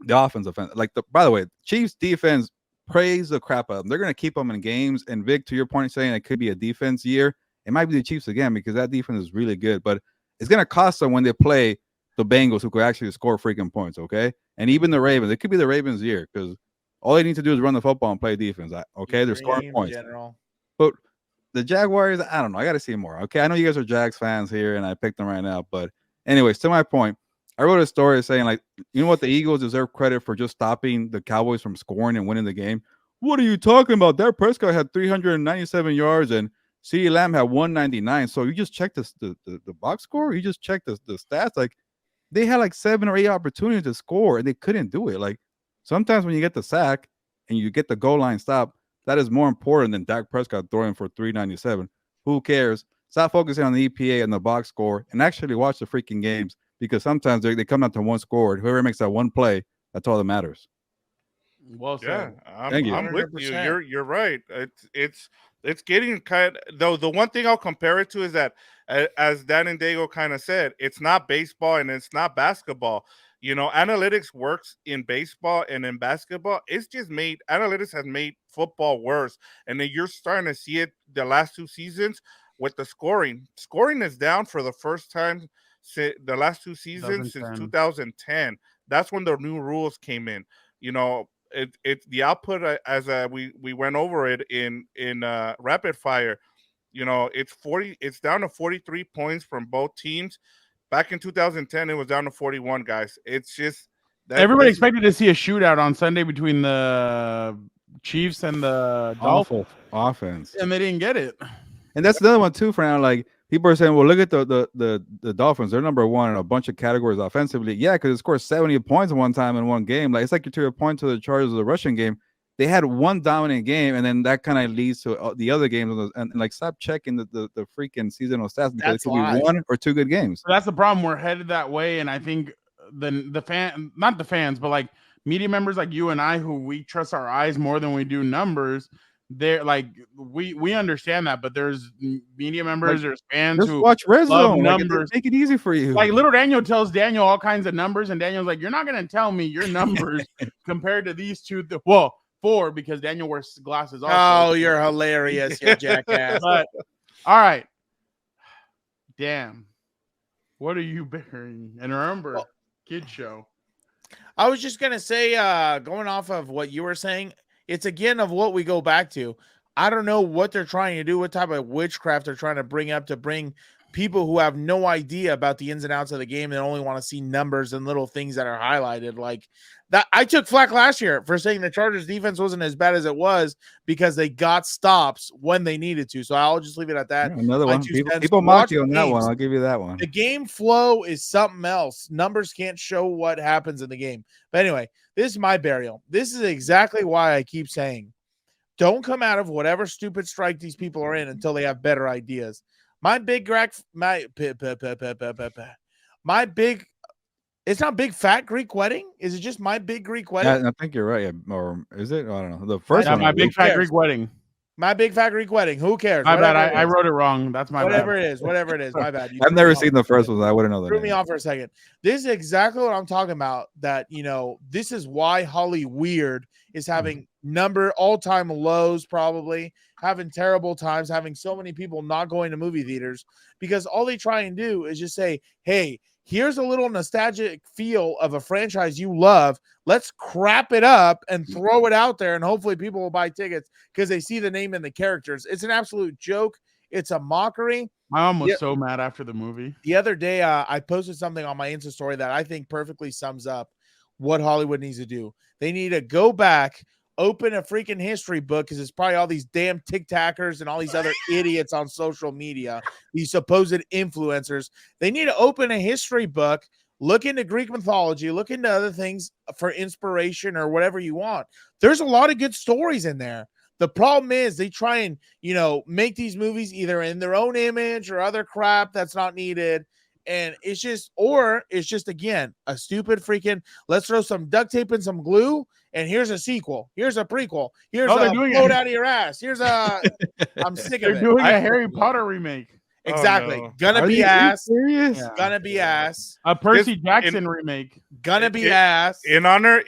offensive offense. Like by the way, Chiefs defense, praise the crap out of them. They're going to keep them in games. And Vic, to your point, saying it could be a defense year. It might be the Chiefs again because that defense is really good. But it's going to cost them when they play the Bengals, who could actually score freaking points. Okay, and even the Ravens. It could be the Ravens' year because all they need to do is run the football and play defense. Okay, they're scoring points. But the Jaguars, I don't know. I got to see more. Okay, I know you guys are Jags fans here, and I picked them right now. But anyways, to my point, I wrote a story saying, like, you know what? The Eagles deserve credit for just stopping the Cowboys from scoring and winning the game. What are you talking about? Dak Prescott had 397 yards and CeeDee Lamb had 199. So you just checked the box score? You just checked the stats? Like, they had like 7 or 8 opportunities to score and they couldn't do it. Like, sometimes when you get the sack and you get the goal line stop, that is more important than Dak Prescott throwing for 397. Who cares? Stop focusing on the EPA and the box score and actually watch the freaking games, because sometimes they come down to one score. Whoever makes that one play, that's all that matters. Well said. Yeah, Thank you. I'm with you. 100%. You're right. It's getting kind of, though. The one thing I'll compare it to is that, as Dan and Daygo kind of said, it's not baseball and it's not basketball. You know, analytics works in baseball and in basketball. It's just analytics has made football worse, and then you're starting to see it the last 2 seasons with the scoring. Scoring is down for the first time the last 2 seasons since 2010. That's when the new rules came in. You know, it the output, as we went over it in rapid fire. You know, it's down to 43 points from both teams. Back in 2010, it was down to 41, guys. It's just that everybody expected to see a shootout on Sunday between the Chiefs and the Dolphins. Awful offense. And they didn't get it. And that's another one too, for now. Like, people are saying, well, look at the Dolphins. They're number one in a bunch of categories offensively. Yeah, because it scored 70 points in one time in one game. Like, it's like to your point to the Chargers of the Russian game. They had one dominant game, and then that kind of leads to the other games. And like, stop checking the freaking seasonal stats, because it could be 1 or 2 good games. So that's the problem. We're headed that way, and I think not the fans, but like media members like you and I, who we trust our eyes more than we do numbers. They're like, we understand that, but there's media members, there's fans just who watch Red Zone. Numbers. Make it easy for you. Like, little Daniel tells Daniel all kinds of numbers, and Daniel's like, you're not gonna tell me your numbers compared to these two. Well, 4, because Daniel wears glasses also. Oh, you're hilarious, you jackass. But all right, damn, what are you bearing? And remember, kid show. I was just gonna say, going off of what you were saying, it's again of what we go back to. I don't know what they're trying to do, what type of witchcraft they're trying to bring up to bring people who have no idea about the ins and outs of the game and only want to see numbers and little things that are highlighted. Like that, I took flack last year for saying the Chargers defense wasn't as bad as it was because they got stops when they needed to. So I'll just leave it at that. Yeah, another one. People mock you on that one. I'll give you that one. The game flow is something else. Numbers can't show what happens in the game. But anyway, this is my burial. This is exactly why I keep saying, don't come out of whatever stupid strike these people are in until they have better ideas. My big, it's not Big Fat Greek Wedding. Is it just My Big Greek Wedding? Yeah, I think you're right. Or is it? I don't know. The first one. My Big Fat Greek Wedding. My Big Fat Greek Wedding. Who cares? My bad. I wrote it wrong. That's my whatever bad. it is. Whatever it is. My bad. I've never seen the first one. I wouldn't know that. Threw me off for a second. This is exactly what I'm talking about. That, you know, this is why Holly Weird is having all-time lows, probably having terrible times, having so many people not going to movie theaters, because all they try and do is just say, hey, here's a little nostalgic feel of a franchise you love. Let's crap it up and throw it out there, and hopefully people will buy tickets because they see the name and the characters. It's an absolute joke. It's a mockery. My mom was so mad after the movie. The other day, I posted something on my Insta story that I think perfectly sums up what Hollywood needs to do. They need to go back, open a freaking history book, because it's probably all these damn TikTokers and all these other idiots on social media, these supposed influencers. They need to open a history book, look into Greek mythology, look into other things for inspiration or whatever you want. There's a lot of good stories in there. The problem is they try and, make these movies either in their own image or other crap that's not needed. And it's just, again, a stupid freaking, let's throw some duct tape and some glue, and here's a sequel. Here's a prequel. Here's a float out of your ass. Here's a, I'm sick of it. They're doing a Harry Potter remake. Exactly. Oh, no. Gonna be ass. Serious? Yeah. Gonna be ass. A Percy Jackson remake. Gonna be ass. In honor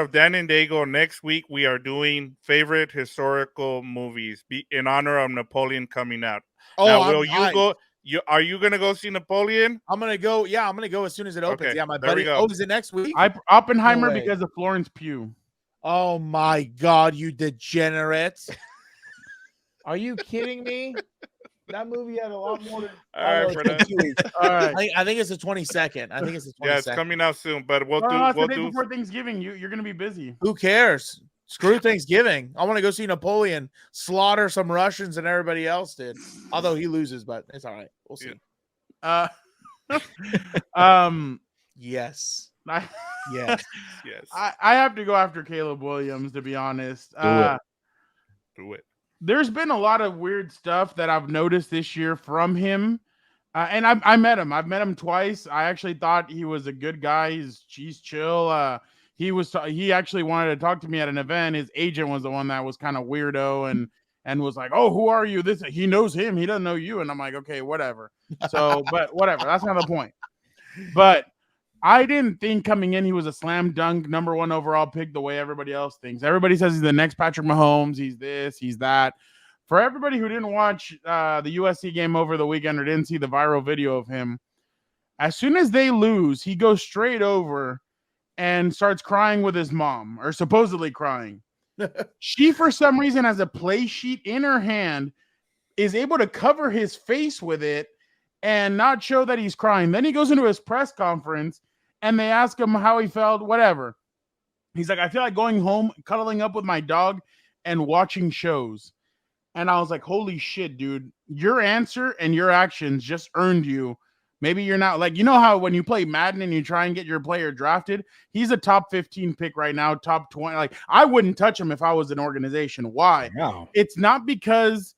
of Dan and Daygo, next week we are doing favorite historical movies in honor of Napoleon coming out. Oh, now, will you go? Are you gonna go see Napoleon? I'm gonna go. Yeah, I'm gonna go as soon as it opens. Okay, yeah, my there buddy. we go. Oh, is it next week? Oppenheimer No way. because of Florence Pugh. Oh my God, you degenerates! Are you kidding me? That movie had a lot more than. All right, it's been 2 weeks. All right. I think it's the 22nd. I think it's the 22nd. Yeah, it's coming out soon, but we'll It's the day do. before Thanksgiving. You're gonna be busy. Who cares? Screw Thanksgiving. I want to go see Napoleon slaughter some Russians and everybody else did. Although he loses, but it's all right. We'll see. Yes. Yes. Yes, I have to go after Caleb Williams, to be honest. do it. There's been a lot of weird stuff that I've noticed this year from him. And I met him. I've met him twice. I actually thought he was a good guy. He's chill. He actually wanted to talk to me at an event. His agent was the one that was kind of weirdo and was like, "Oh, who are you?" He knows him. He doesn't know you. And I'm like, okay, whatever. So, but whatever. That's not the point. But I didn't think coming in he was a slam dunk number 1 overall pick the way everybody else thinks. Everybody says he's the next Patrick Mahomes. He's this, he's that. For everybody who didn't watch the USC game over the weekend or didn't see the viral video of him, as soon as they lose, he goes straight over and starts crying with his mom, or supposedly crying. She, for some reason, has a play sheet in her hand, is able to cover his face with it and not show that he's crying. Then he goes into his press conference and they ask him how he felt, whatever. He's like, I feel like going home, cuddling up with my dog and watching shows. And I was like, holy shit, dude, your answer and your actions just earned you. Maybe you're not like, how when you play Madden and you try and get your player drafted, he's a top 15 pick right now, top 20. Like, I wouldn't touch him if I was an organization. Why? Wow. It's not because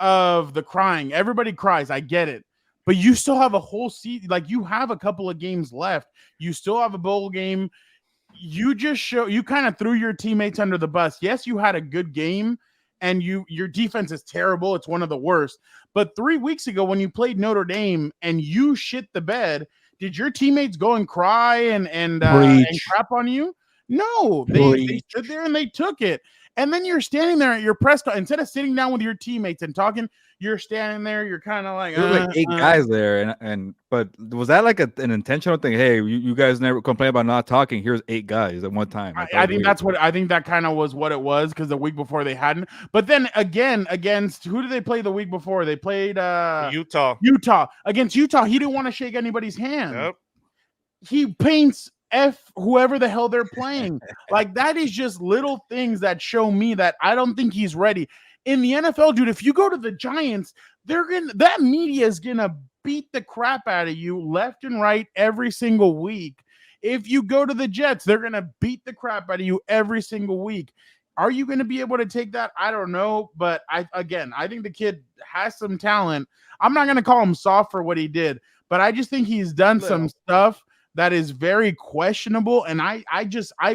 of the crying. Everybody cries. I get it. But you still have a whole season. Like, you have a couple of games left. You still have a bowl game. You kind of threw your teammates under the bus. Yes, you had a good game. And your defense is terrible. It's one of the worst. But 3 weeks ago when you played Notre Dame and you shit the bed, did your teammates go and cry and crap on you? No, they stood there and they took it. And then you're standing there at your press conference, instead of sitting down with your teammates and talking, you're standing there. You're kind of like, there were like 8 guys there, but was that like an intentional thing? Hey, you guys never complain about not talking. Here's 8 guys at one time. I think that kind of was what it was, because the week before they hadn't. But then again, against who did they play the week before? They played Utah. Against Utah, he didn't want to shake anybody's hand. Yep. He paints F whoever the hell they're playing. Like, that is just little things that show me that I don't think he's ready. In the NFL, dude, if you go to the Giants, that media is gonna beat the crap out of you left and right every single week. If you go to the Jets, they're gonna beat the crap out of you every single week. Are you gonna be able to take that? I don't know, but I think the kid has some talent. I'm not gonna call him soft for what he did, but I just think he's done some stuff that is very questionable, and I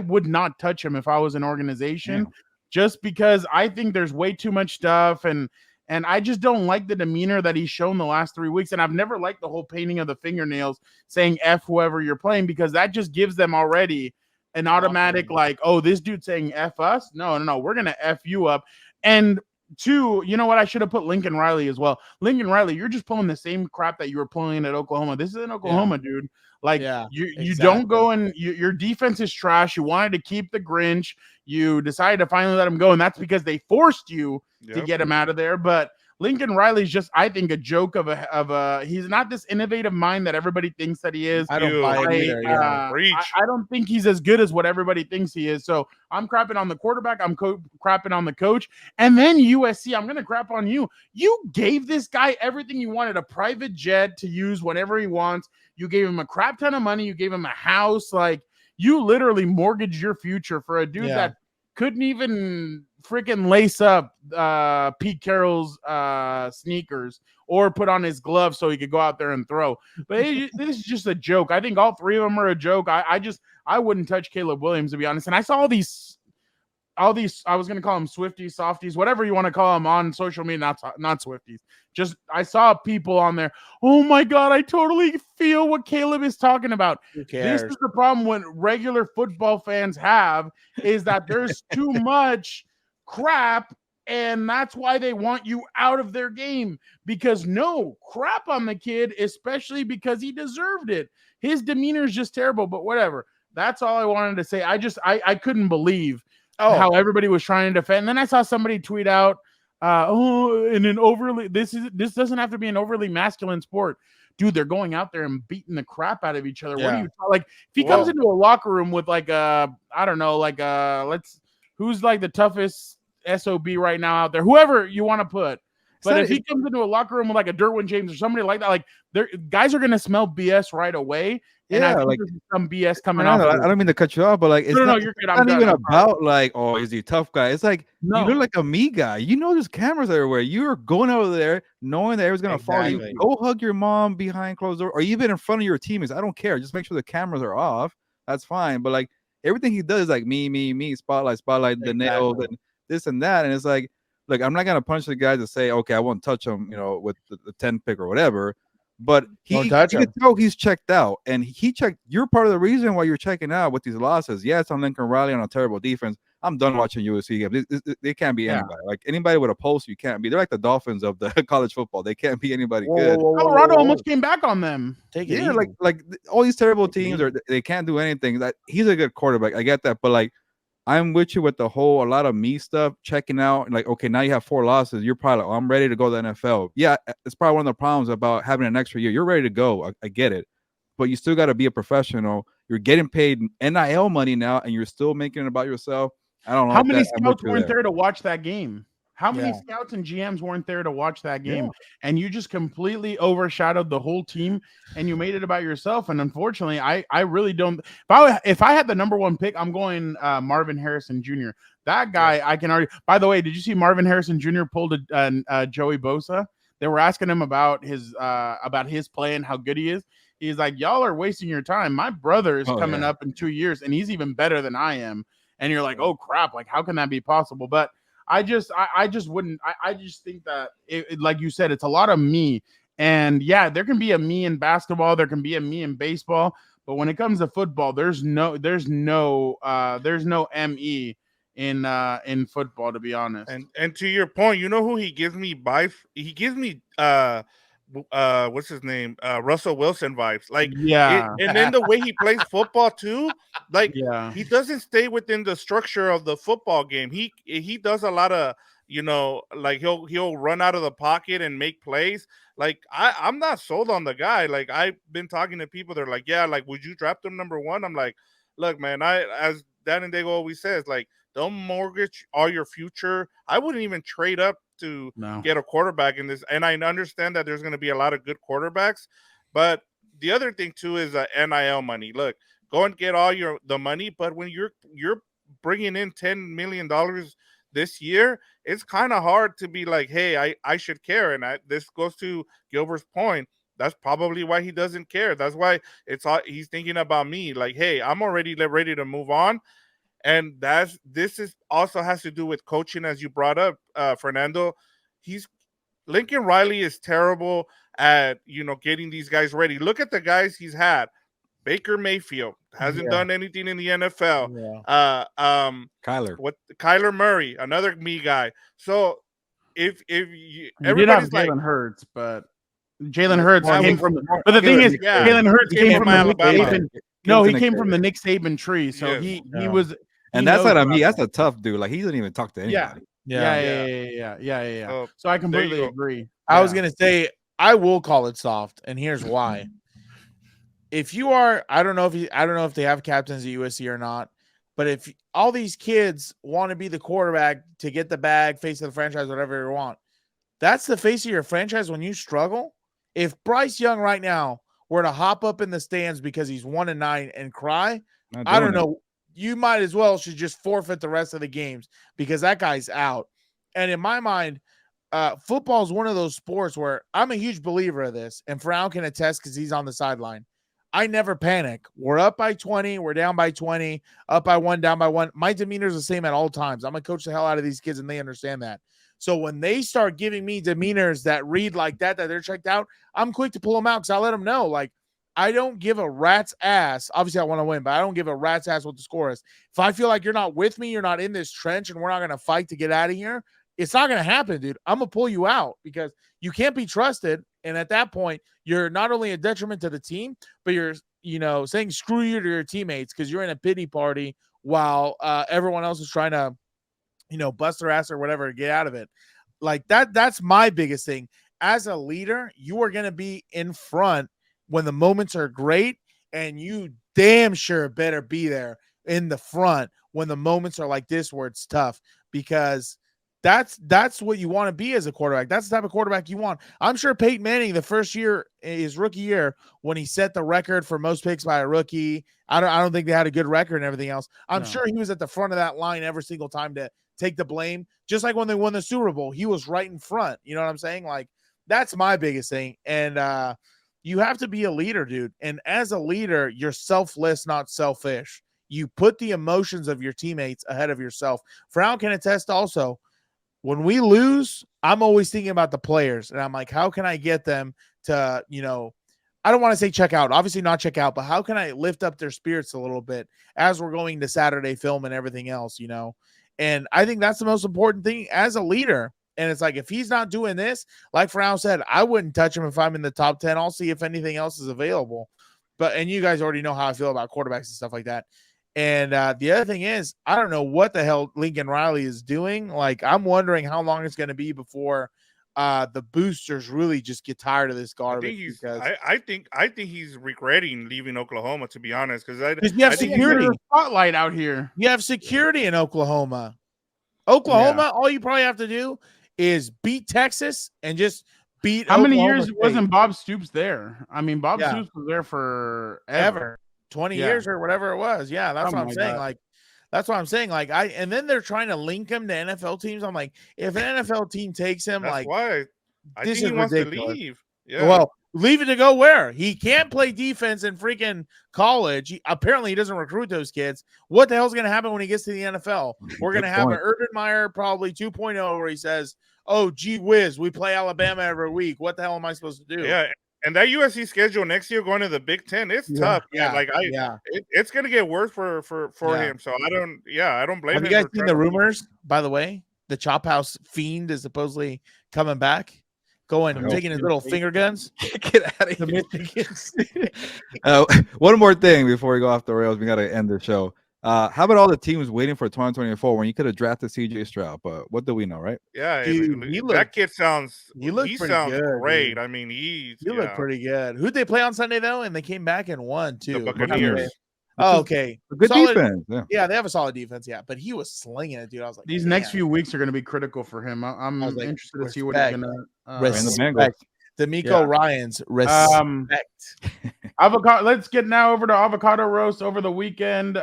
would not touch him if I was an organization. Yeah. Just because I think there's way too much stuff, and I just don't like the demeanor that he's shown the last 3 weeks. And I've never liked the whole painting of the fingernails saying F whoever you're playing, because that just gives them already an automatic like, oh, this dude saying F us? No, we're going to F you up. And Two, you know what? I should have put Lincoln Riley as well. Lincoln Riley, you're just pulling the same crap that you were pulling at Oklahoma. This is in Oklahoma, dude. Like you don't go and your defense is trash. You wanted to keep the Grinch. You decided to finally let him go, and that's because they forced you to get him out of there. But Lincoln Riley's just, I think, a joke of a. He's not this innovative mind that everybody thinks that he is. I don't buy it either. I don't think he's as good as what everybody thinks he is. So I'm crapping on the quarterback. I'm crapping on the coach, and then USC. I'm gonna crap on you. You gave this guy everything you wanted: a private jet to use whenever he wants. You gave him a crap ton of money. You gave him a house. Like, you literally mortgaged your future for a dude that couldn't even freaking lace up Pete Carroll's sneakers or put on his gloves so he could go out there and throw. But this is just a joke. I think all three of them are a joke. I wouldn't touch Caleb Williams, to be honest. And I saw all these, I was going to call them Swifties, softies, whatever you want to call them on social media, not Swifties. Just, I saw people on there. Oh my God, I totally feel what Caleb is talking about. This is the problem when regular football fans have, is that there's too much crap, and that's why they want you out of their game, because no crap on the kid, especially because he deserved it. His demeanor is just terrible, but whatever. That's all I wanted to say. I couldn't believe how everybody was trying to defend. And then I saw somebody tweet out, in an overly, this doesn't have to be an overly masculine sport. Dude, they're going out there and beating the crap out of each other. What do you like? If he comes into a locker room with like I don't know, like who's like the toughest SOB right now out there? Whoever you want to put. But if he comes into a locker room with like a Derwin James or somebody like that, like guys are gonna smell BS right away. And I think there's some BS coming off. I don't mean to cut you off, but like, it's no, you're good. Not even about like, oh, is he a tough guy? It's like, you look like a me guy. You know, there's cameras everywhere. You're going over there knowing that everyone's gonna follow you. Go hug your mom behind closed door, or even in front of your teammates. I don't care. Just make sure the cameras are off. That's fine. But like, everything he does is like me, spotlight, the nails, and this and that. And it's like, look, I'm not gonna punch the guy to say, okay, I won't touch him, you know, with the 10 pick or whatever. But you can tell he's checked out, and he checked. You're part of the reason why you're checking out with these losses. Yeah, it's on Lincoln Riley on a terrible defense. I'm done watching USC games. They can't be anybody. Like, anybody with a pulse, you can't be. They're like the Dolphins of the college football. They can't be anybody good. Colorado almost came back on them. Like all these terrible teams they can't do anything. That he's a good quarterback. I get that, but like, I'm with you with a lot of me stuff, checking out, and like, okay, now you have 4 losses. You're probably like, oh, I'm ready to go to the NFL. Yeah, it's probably one of the problems about having an extra year. You're ready to go. I get it. But you still got to be a professional. You're getting paid NIL money now, and you're still making it about yourself. I don't know. How many scouts weren't there to watch that game? How many scouts and GMs weren't there to watch that game? And you just completely overshadowed the whole team, and you made it about yourself. And unfortunately, I really don't. If I had the number 1 pick, I'm going Marvin Harrison Jr. That guy, I can already. By the way, did you see Marvin Harrison Jr. pulled a Joey Bosa? They were asking him about his play and how good he is. He's like, y'all are wasting your time. My brother is coming up in 2 years, and he's even better than I am. And you're like, oh crap! Like, how can that be possible? But I just wouldn't. I just think that like you said, it's a lot of me. And yeah, there can be a me in basketball, there can be a me in baseball, but when it comes to football, there's no me in football, to be honest. And to your point, you know who he gives me what's his name? Russell Wilson vibes. Like, and then the way he plays football too, like, he doesn't stay within the structure of the football game. He does a lot of, you know, like he'll run out of the pocket and make plays. Like, I'm not sold on the guy. Like, I've been talking to people, they're like, yeah, like, would you draft him number 1? I'm like, look, man, as Dan and Daygo always says, like, don't mortgage all your future. I wouldn't even trade up to get a quarterback in this. And I understand that there's going to be a lot of good quarterbacks, but the other thing too is NIL money. Look, go and get all the money, but when you're bringing in $10 million this year, it's kind of hard to be like, hey, I should care. And this goes to Gilbert's point. That's probably why he doesn't care. That's why he's thinking about me. Like, hey, I'm already ready to move on. And this also has to do with coaching, as you brought up, Fernando. Lincoln Riley is terrible at, you know, getting these guys ready. Look at the guys he's had. Baker Mayfield hasn't done anything in the NFL. Kyler Kyler Murray, another me guy. So if you, You did have everybody's like, Jalen Hurts, but Jalen Hurts that came was- from. But the thing is, yeah, Jalen Hurts he came came from from the Nick Alabama. Saban. No, he came from the Nick Saban tree, so Yes. he Yeah. was. he And that's knows not on me. about That's a tough dude. Like he doesn't even talk to anybody. Yeah. So, So I there completely you go. agree. I was Yeah. gonna say I will call it soft, and here's why. If you are, I don't know if they have captains at USC or not, but if all these kids want to be the quarterback to get the bag, face of the franchise, whatever you want, that's the face of your franchise when you struggle. If Bryce Young right now were to hop up in the stands because he's 1-9 and cry, Not I doing don't it. know. You might as well should just forfeit the rest of the games because that guy's out. And in my mind, football is one of those sports where I'm a huge believer of this, and Frown can attest because he's on the sideline. I never panic. We're up by 20, we're down by 20, up by 1, down by 1. My demeanor is the same at all times. I'm gonna coach the hell out of these kids, and they understand that. So when they start giving me demeanors that read like that they're checked out, I'm quick to pull them out because I let them know, like, I don't give a rat's ass. Obviously, I want to win, but I don't give a rat's ass what the score is. If I feel like you're not with me, you're not in this trench, and we're not going to fight to get out of here, it's not going to happen, dude. I'm going to pull you out because you can't be trusted. And at that point, you're not only a detriment to the team, but you're, saying screw you to your teammates because you're in a pity party while everyone else is trying to, bust their ass or whatever to get out of it. Like that's my biggest thing. As a leader, you are going to be in front when the moments are great, and you damn sure better be there in the front when the moments are like this where it's tough, because that's what you want to be as a quarterback. That's the type of quarterback you want. I'm sure Peyton Manning, the first year, his rookie year, when he set the record for most picks by a rookie, I don't think they had a good record and everything else. I'm sure he was at the front of that line every single time to take the blame. Just like when they won the Super Bowl, he was right in front. You know what I'm saying? Like, that's my biggest thing. And you have to be a leader, dude. And as a leader, you're selfless, not selfish. You put the emotions of your teammates ahead of yourself. Frown can attest also, when we lose, I'm always thinking about the players. And I'm like, how can I get them to, I don't want to say check out, obviously not check out, but how can I lift up their spirits a little bit as we're going to Saturday film and everything else, And I think that's the most important thing as a leader. And it's like, if he's not doing this, like Frown said, I wouldn't touch him if I'm in the top 10. I'll see if anything else is available. And you guys already know how I feel about quarterbacks and stuff like that. And the other thing is, I don't know what the hell Lincoln Riley is doing. Like, I'm wondering how long it's going to be before the boosters really just get tired of this garbage. I think he's regretting leaving Oklahoma, to be honest, because you have security spotlight out here. You have security in Oklahoma. All you probably have to do is beat Texas and just beat. How many Oklahoma years State. wasn't Bob Stoops there? I mean, Bob Stoops was there for ever. 20 years or whatever it was. Yeah, that's what I'm saying. Like, that's what I'm saying. Like, and then they're trying to link him to NFL teams. I'm like, if an NFL team takes him, that's like, why I think he wants to leave. Yeah. Well, leave it to go where? He can't play defense in freaking college. Apparently, he doesn't recruit those kids. What the hell's going to happen when he gets to the NFL? We're going to have an Urban Meyer probably 2.0 where he says, oh, gee whiz, we play Alabama every week. What the hell am I supposed to do? Yeah. And that USC schedule next year going to the Big Ten, it's tough. Yeah. Like it's going to get worse for him. So I don't blame him. Have you guys seen the rumors, by the way? The Chop House Fiend is supposedly coming back, taking his little finger guns. Get out of here. One more thing before we go off the rails, we got to end the show. How about all the teams waiting for 2024 when you could have drafted CJ Stroud? But what do we know, right? Yeah, dude, that kid sounds. He sounds good, great. Dude. I mean, he looked pretty good. Who'd they play on Sunday though? And they came back and won too. The Buccaneers. Oh, okay. A good defense. Yeah, they have a solid defense. Yeah, but he was slinging it, dude. I was like, these next few weeks are going to be critical for him. I'm interested to see what he's going to. Respect. D'Amico Ryans. Respect. Avocado. Let's get now over to Avocado Roast over the weekend.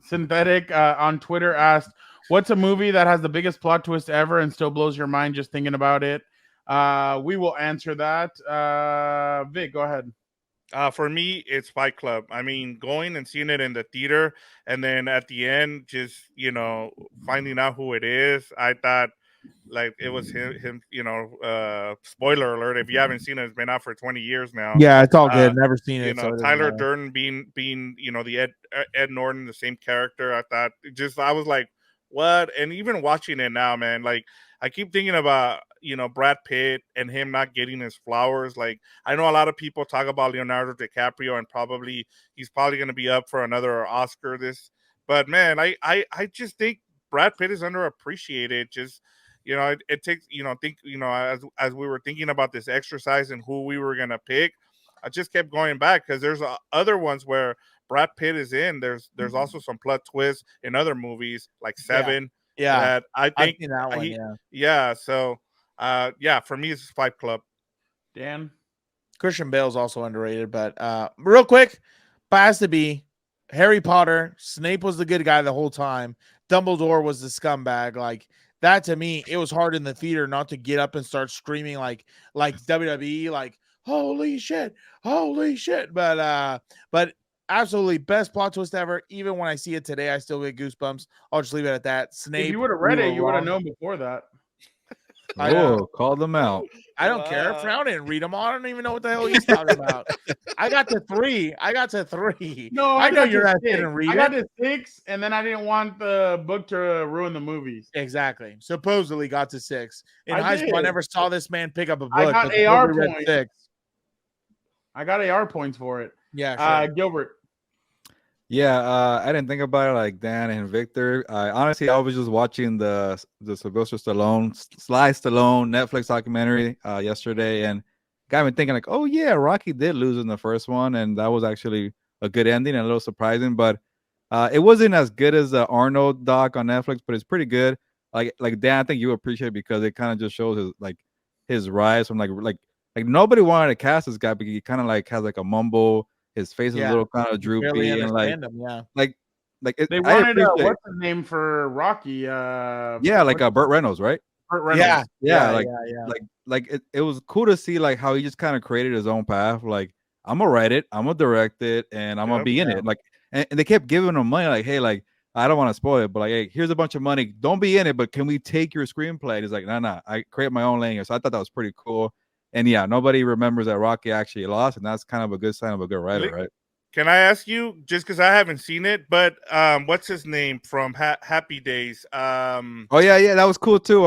Synthetic on Twitter asked, "What's a movie that has the biggest plot twist ever and still blows your mind just thinking about it?" We will answer that. Vic, go ahead. For me, it's Fight Club. I mean, going and seeing it in the theater, and then at the end, just finding out who it is. I thought, like, it was him. Spoiler alert: if you haven't seen it, it's been out for 20 years now. Yeah, it's all good. Never seen it. Tyler Durden being the Ed Norton, the same character. I thought I was like, what? And even watching it now, man, like I keep thinking about, Brad Pitt and him not getting his flowers. Like I know a lot of people talk about Leonardo DiCaprio and he's probably going to be up for another Oscar but man, I just think Brad Pitt is underappreciated. Just, it takes, as we were thinking about this exercise and who we were going to pick, I just kept going back because there's other ones where Brad Pitt is in. There's also some plot twists in other movies like Seven. Yeah. That I I've think seen that one. he, Yeah. So for me it's Fight Club. Dan. Christian Bale's also underrated, but real quick, has to be Harry Potter. Snape was the good guy the whole time. Dumbledore was the scumbag. Like that to me, it was hard in the theater not to get up and start screaming like WWE, like holy shit. But absolutely best plot twist ever. Even when I see it today, I still get goosebumps. I'll just leave it at that. Snape. If you would have read it, you would have known before that. Oh, call them out. I don't care. Frown didn't read them all. I don't even know what the hell he's talking about. I got to 3. No, I know got your to ass 6. didn't read I got it. to 6, and then I didn't want the book to ruin the movies. Exactly. Supposedly got to 6. In I high school, I did. never saw this man pick up a book. I got but AR nobody read points. 6. I got AR points for it. Yeah. Sure. Gilbert. Yeah, I didn't think about it like Dan and Victor. Honestly, I was just watching the Sylvester Stallone, Sly Stallone Netflix documentary yesterday, and got me thinking like, oh yeah, Rocky did lose in the first one, and that was actually a good ending and a little surprising. But it wasn't as good as the Arnold doc on Netflix, but it's pretty good. Like Dan, I think you appreciate it because it kind of just shows his rise from like nobody wanted to cast this guy, but he kind of like has like a mumble. His face is a little kind of droopy and like They wanted what's his name for Rocky? Burt Reynolds, right? Burt Reynolds. Yeah. It was cool to see like how he just kind of created his own path. Like I'm gonna write it, I'm gonna direct it, and I'm gonna be in it. Like and they kept giving him money, like, hey, like I don't want to spoil it, but like, hey, here's a bunch of money. Don't be in it, but can we take your screenplay? And he's like, nah, I create my own lane. So I thought that was pretty cool. And yeah, nobody remembers that Rocky actually lost, and that's kind of a good sign of a good writer, right? Can I ask you, just because I haven't seen it, but what's his name from Happy Days? Oh yeah, that was cool too.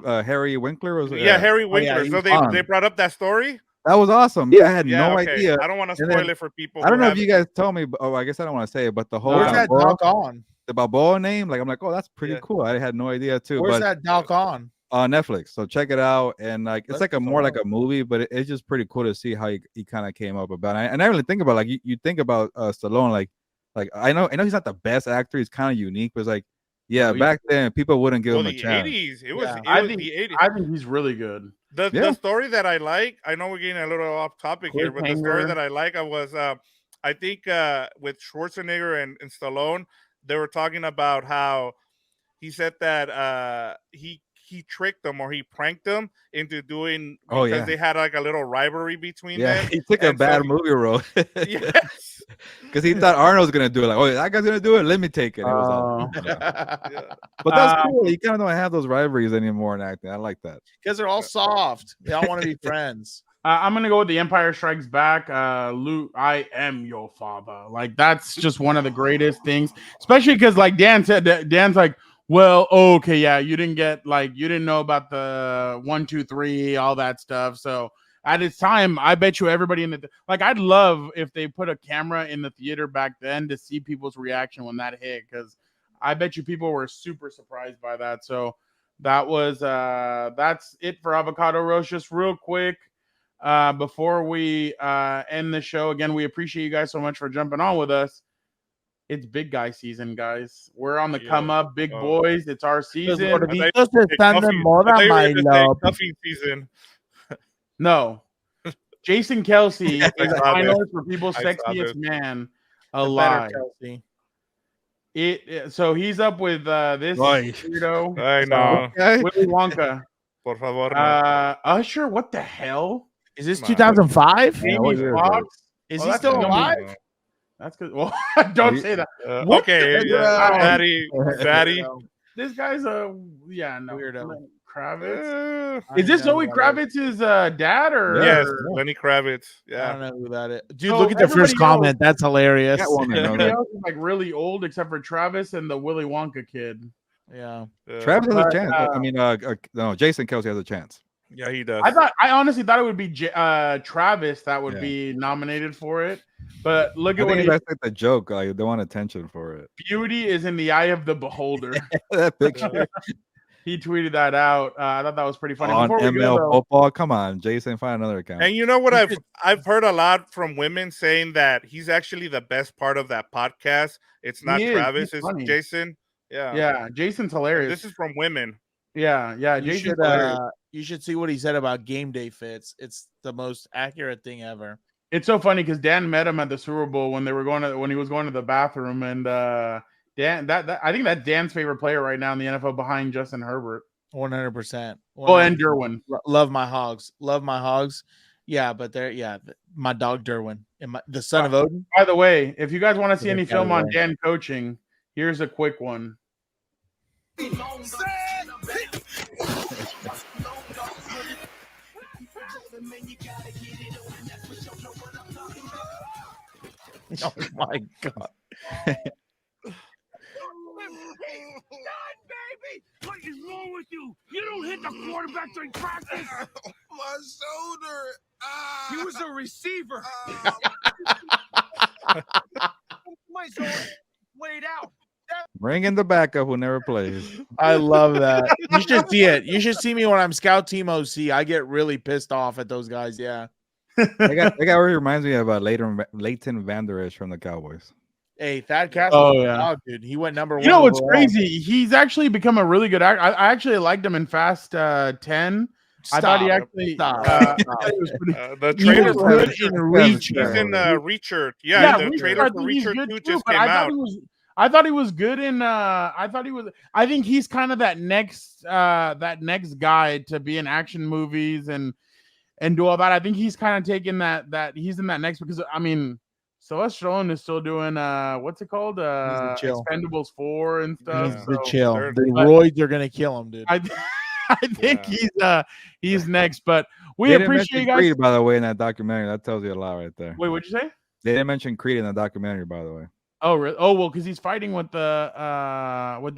Harry Winkler was. Harry Winkler. So they brought up that story. That was awesome. Yeah, I had no idea. I don't want to spoil it for people. I don't know if you guys told me, but I guess I don't want to say it. But the whole where's that doc on? The Balboa name, like I'm like, oh, that's pretty cool. I had no idea too. Where's that doc on? Netflix, so check it out. And like it's like more like a movie, but it's just pretty cool to see how he kind of came up about it. And I really think about you think about Stallone, like I know he's not the best actor, he's kind of unique, but it's like back then people wouldn't give him a chance. The 80s, it was the 80s. I think he's really good. The story that I like, I know we're getting a little off topic here, but the story that I like, I think with Schwarzenegger and Stallone, they were talking about how he said that he tricked them or he pranked them into doing because they had like a little rivalry between them. He took a bad movie role. Yes, because he thought Arnold was gonna do it. Like, oh, that guy's gonna do it. Let me take it. It was But that's cool. You kind of don't have those rivalries anymore in acting. I like that because they're all soft. They all want to be friends. I'm gonna go with The Empire Strikes Back. Luke, I am your father. Like that's just one of the greatest things, especially because like Dan said, Dan's like, well, okay, yeah, you didn't know about the 1, 2, 3, all that stuff. So at its time, I bet you everybody in I'd love if they put a camera in the theater back then to see people's reaction when that hit, because I bet you people were super surprised by that. So that was that's it for Avocado Roast. Just real quick, before we end the show, again, we appreciate you guys so much for jumping on with us. It's big guy season, guys. We're on the come up, big boys. It's our season. Coffee season. No. Jason Kelsey is a finalist for People's Sexiest Man Alive. So he's up with this weirdo. I know. Willy Wonka. Por favor. Usher, what the hell? Is this 2005? Jamie Foxx. Is he still alive? That's good. Well, don't say that. Okay, Daddy. This guy's a weirdo. Kravitz. Is this Zoe Kravitz's dad or? Yes, Lenny Kravitz. Yeah, I don't know who that is. Dude, look at the first comment. That's hilarious. Everybody else is like really old except for Travis and the Willy Wonka kid. Yeah. Travis has a But, chance. I mean, no, Jason Kelsey has a chance. Yeah, he does. I honestly thought it would be Travis that would Yeah. be nominated for it. But look I at what think he that's like the joke. Like they want attention for it. beauty is in the eye of the beholder. That picture He tweeted that out. I thought that was pretty funny. on Before we ML go, though, football. Come on, Jason, find another account. And you know what I've heard a lot from women saying that he's actually the best part of that podcast. It's not He is. Travis, He's it's funny. Jason. Yeah. yeah, Jason's hilarious. This is from women. yeah, You Jason's should hilarious. you should see what he said about game day fits. It's the most accurate thing ever. It's so funny because Dan met him at the Super Bowl when he was going to the bathroom, and Dan I think that's Dan's favorite player right now in the NFL behind Justin Herbert. 100%. Oh, and Derwin. Love my hogs. Love my hogs. Yeah, but my dog Derwin and the son of Odin. By the way, if you guys want to see any By the film on way. Dan coaching, here's a quick one. Oh my god. Baby, what is wrong with you? You don't hit the quarterback during practice. My shoulder. He was a receiver. My shoulder laid out. Bring in the backup who never plays. I love that. You should see it. You should see me when I'm scout team OC. I get really pissed off at those guys. Yeah. That guy really reminds me of Leighton Vander Esch from the Cowboys. Hey, Thad Castle. Oh, yeah. Dog, dude. He went number 1. You know what's overall. crazy? He's actually become a really good actor. I actually liked him in Fast 10. I thought he actually Stop. I thought he was pretty. The He trailer was for good Reacher. in Reacher. He's in Reacher. Yeah, the Reacher, trailer I for think he's Reacher good 2 too, just but came out. I thought he was good in I think he's kind of that next guy to be in action movies and do all that. I think he's kind of taking that he's in that next, because I mean Sylvester Stallone is still doing what's it called? chill. Expendables 4 and stuff. He's the so chill. they're- The but- roids are gonna kill him, dude. I think he's next, but we They didn't appreciate mention you guys. Creed, by the way, in that documentary. That tells you a lot right there. Wait, what'd you say? They didn't mention Creed in the documentary, by the way. Oh, really? Oh, well, because he's fighting with the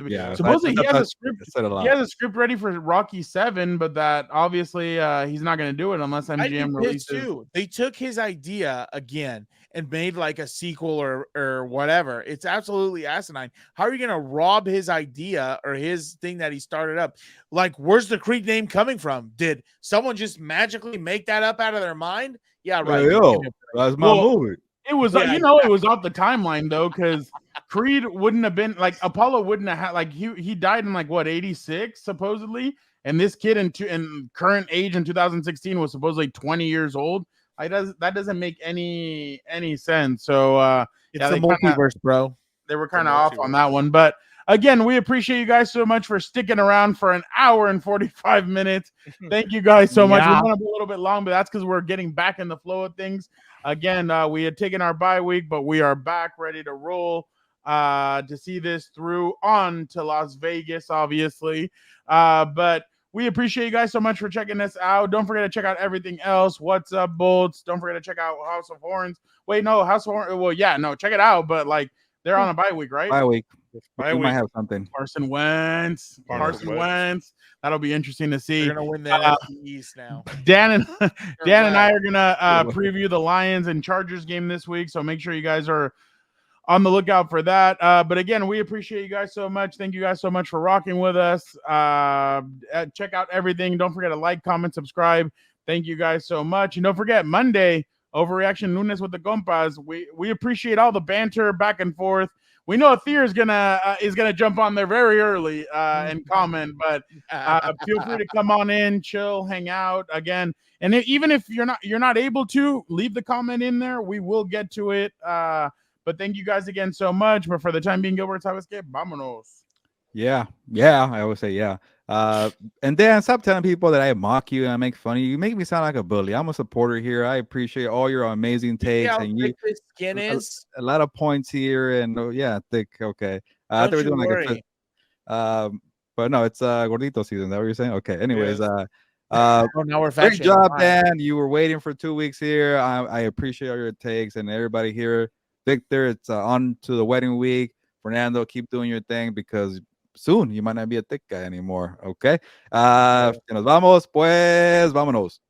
Yeah, supposedly he has a it script. said a lot. He has a script ready for Rocky 7, but that obviously he's not going to do it unless I MGM think releases. too. They took his idea again and made like a sequel or whatever. It's absolutely asinine. How are you gonna rob his idea or his thing that he started up? Like, where's the Creed name coming from? Did someone just magically make that up out of their mind? Yeah, right. Hey, yo, that's my Well, movie. It was, Yeah, it was off the timeline though, because Creed wouldn't have been like Apollo wouldn't have had like he died in like what 86 supposedly, and this kid in current age in 2016 was supposedly 20 years old. That doesn't make any sense. So It's yeah, the multiverse, bro. they were kind of off on that one, but again, we appreciate you guys so much for sticking around for an hour and 45 minutes. Thank you guys so much. Yeah. We're going to be a little bit long, but that's because we're getting back in the flow of things. Again, we had taken our bye week, but we are back ready to roll to see this through on to Las Vegas, obviously. But we appreciate you guys so much for checking this out. Don't forget to check out everything else. What's up, Bolts? Don't forget to check out House of Horns. Wait, no, House of Horns. Well, yeah, no, check it out. But like, they're on a bye week, right? Bye week. Bye We might week. have something. Carson Wentz. Carson Wentz. That'll be interesting to see. They're gonna win the NFC East now. Dan and I are gonna preview the Lions and Chargers game this week, so make sure you guys are on the lookout for that. But again, we appreciate you guys so much. Thank you guys so much for rocking with us. Check out everything. Don't forget to like, comment, subscribe. Thank you guys so much, and don't forget Monday Overreaction Lunes with the Compas. We appreciate all the banter back and forth. We know Athir is gonna jump on there very early and comment, but feel free to come on in, chill, hang out again. And even if you're not able to, leave the comment in there. We will get to it. But thank you guys again so much. But for the time being, Gilbert, sabes que vámonos. Yeah. I always say yeah. And then stop telling people that I mock you and I make fun of you. You make me sound like a bully. I'm a supporter here. I appreciate all your amazing takes Yeah, how and thick this skin is. a lot of points here. And thick. Okay. I Don't thought we were you doing like worry. but no, it's gordito season. Is that what you're saying? Okay. Anyways, Oh, now we're great fat job, shaming. Dan. You were waiting for 2 weeks here. I appreciate all your takes and everybody here. Victor, it's on to the wedding week. Fernando, keep doing your thing because soon you might not be a thick guy anymore. Okay. Si nos vamos, pues vámonos.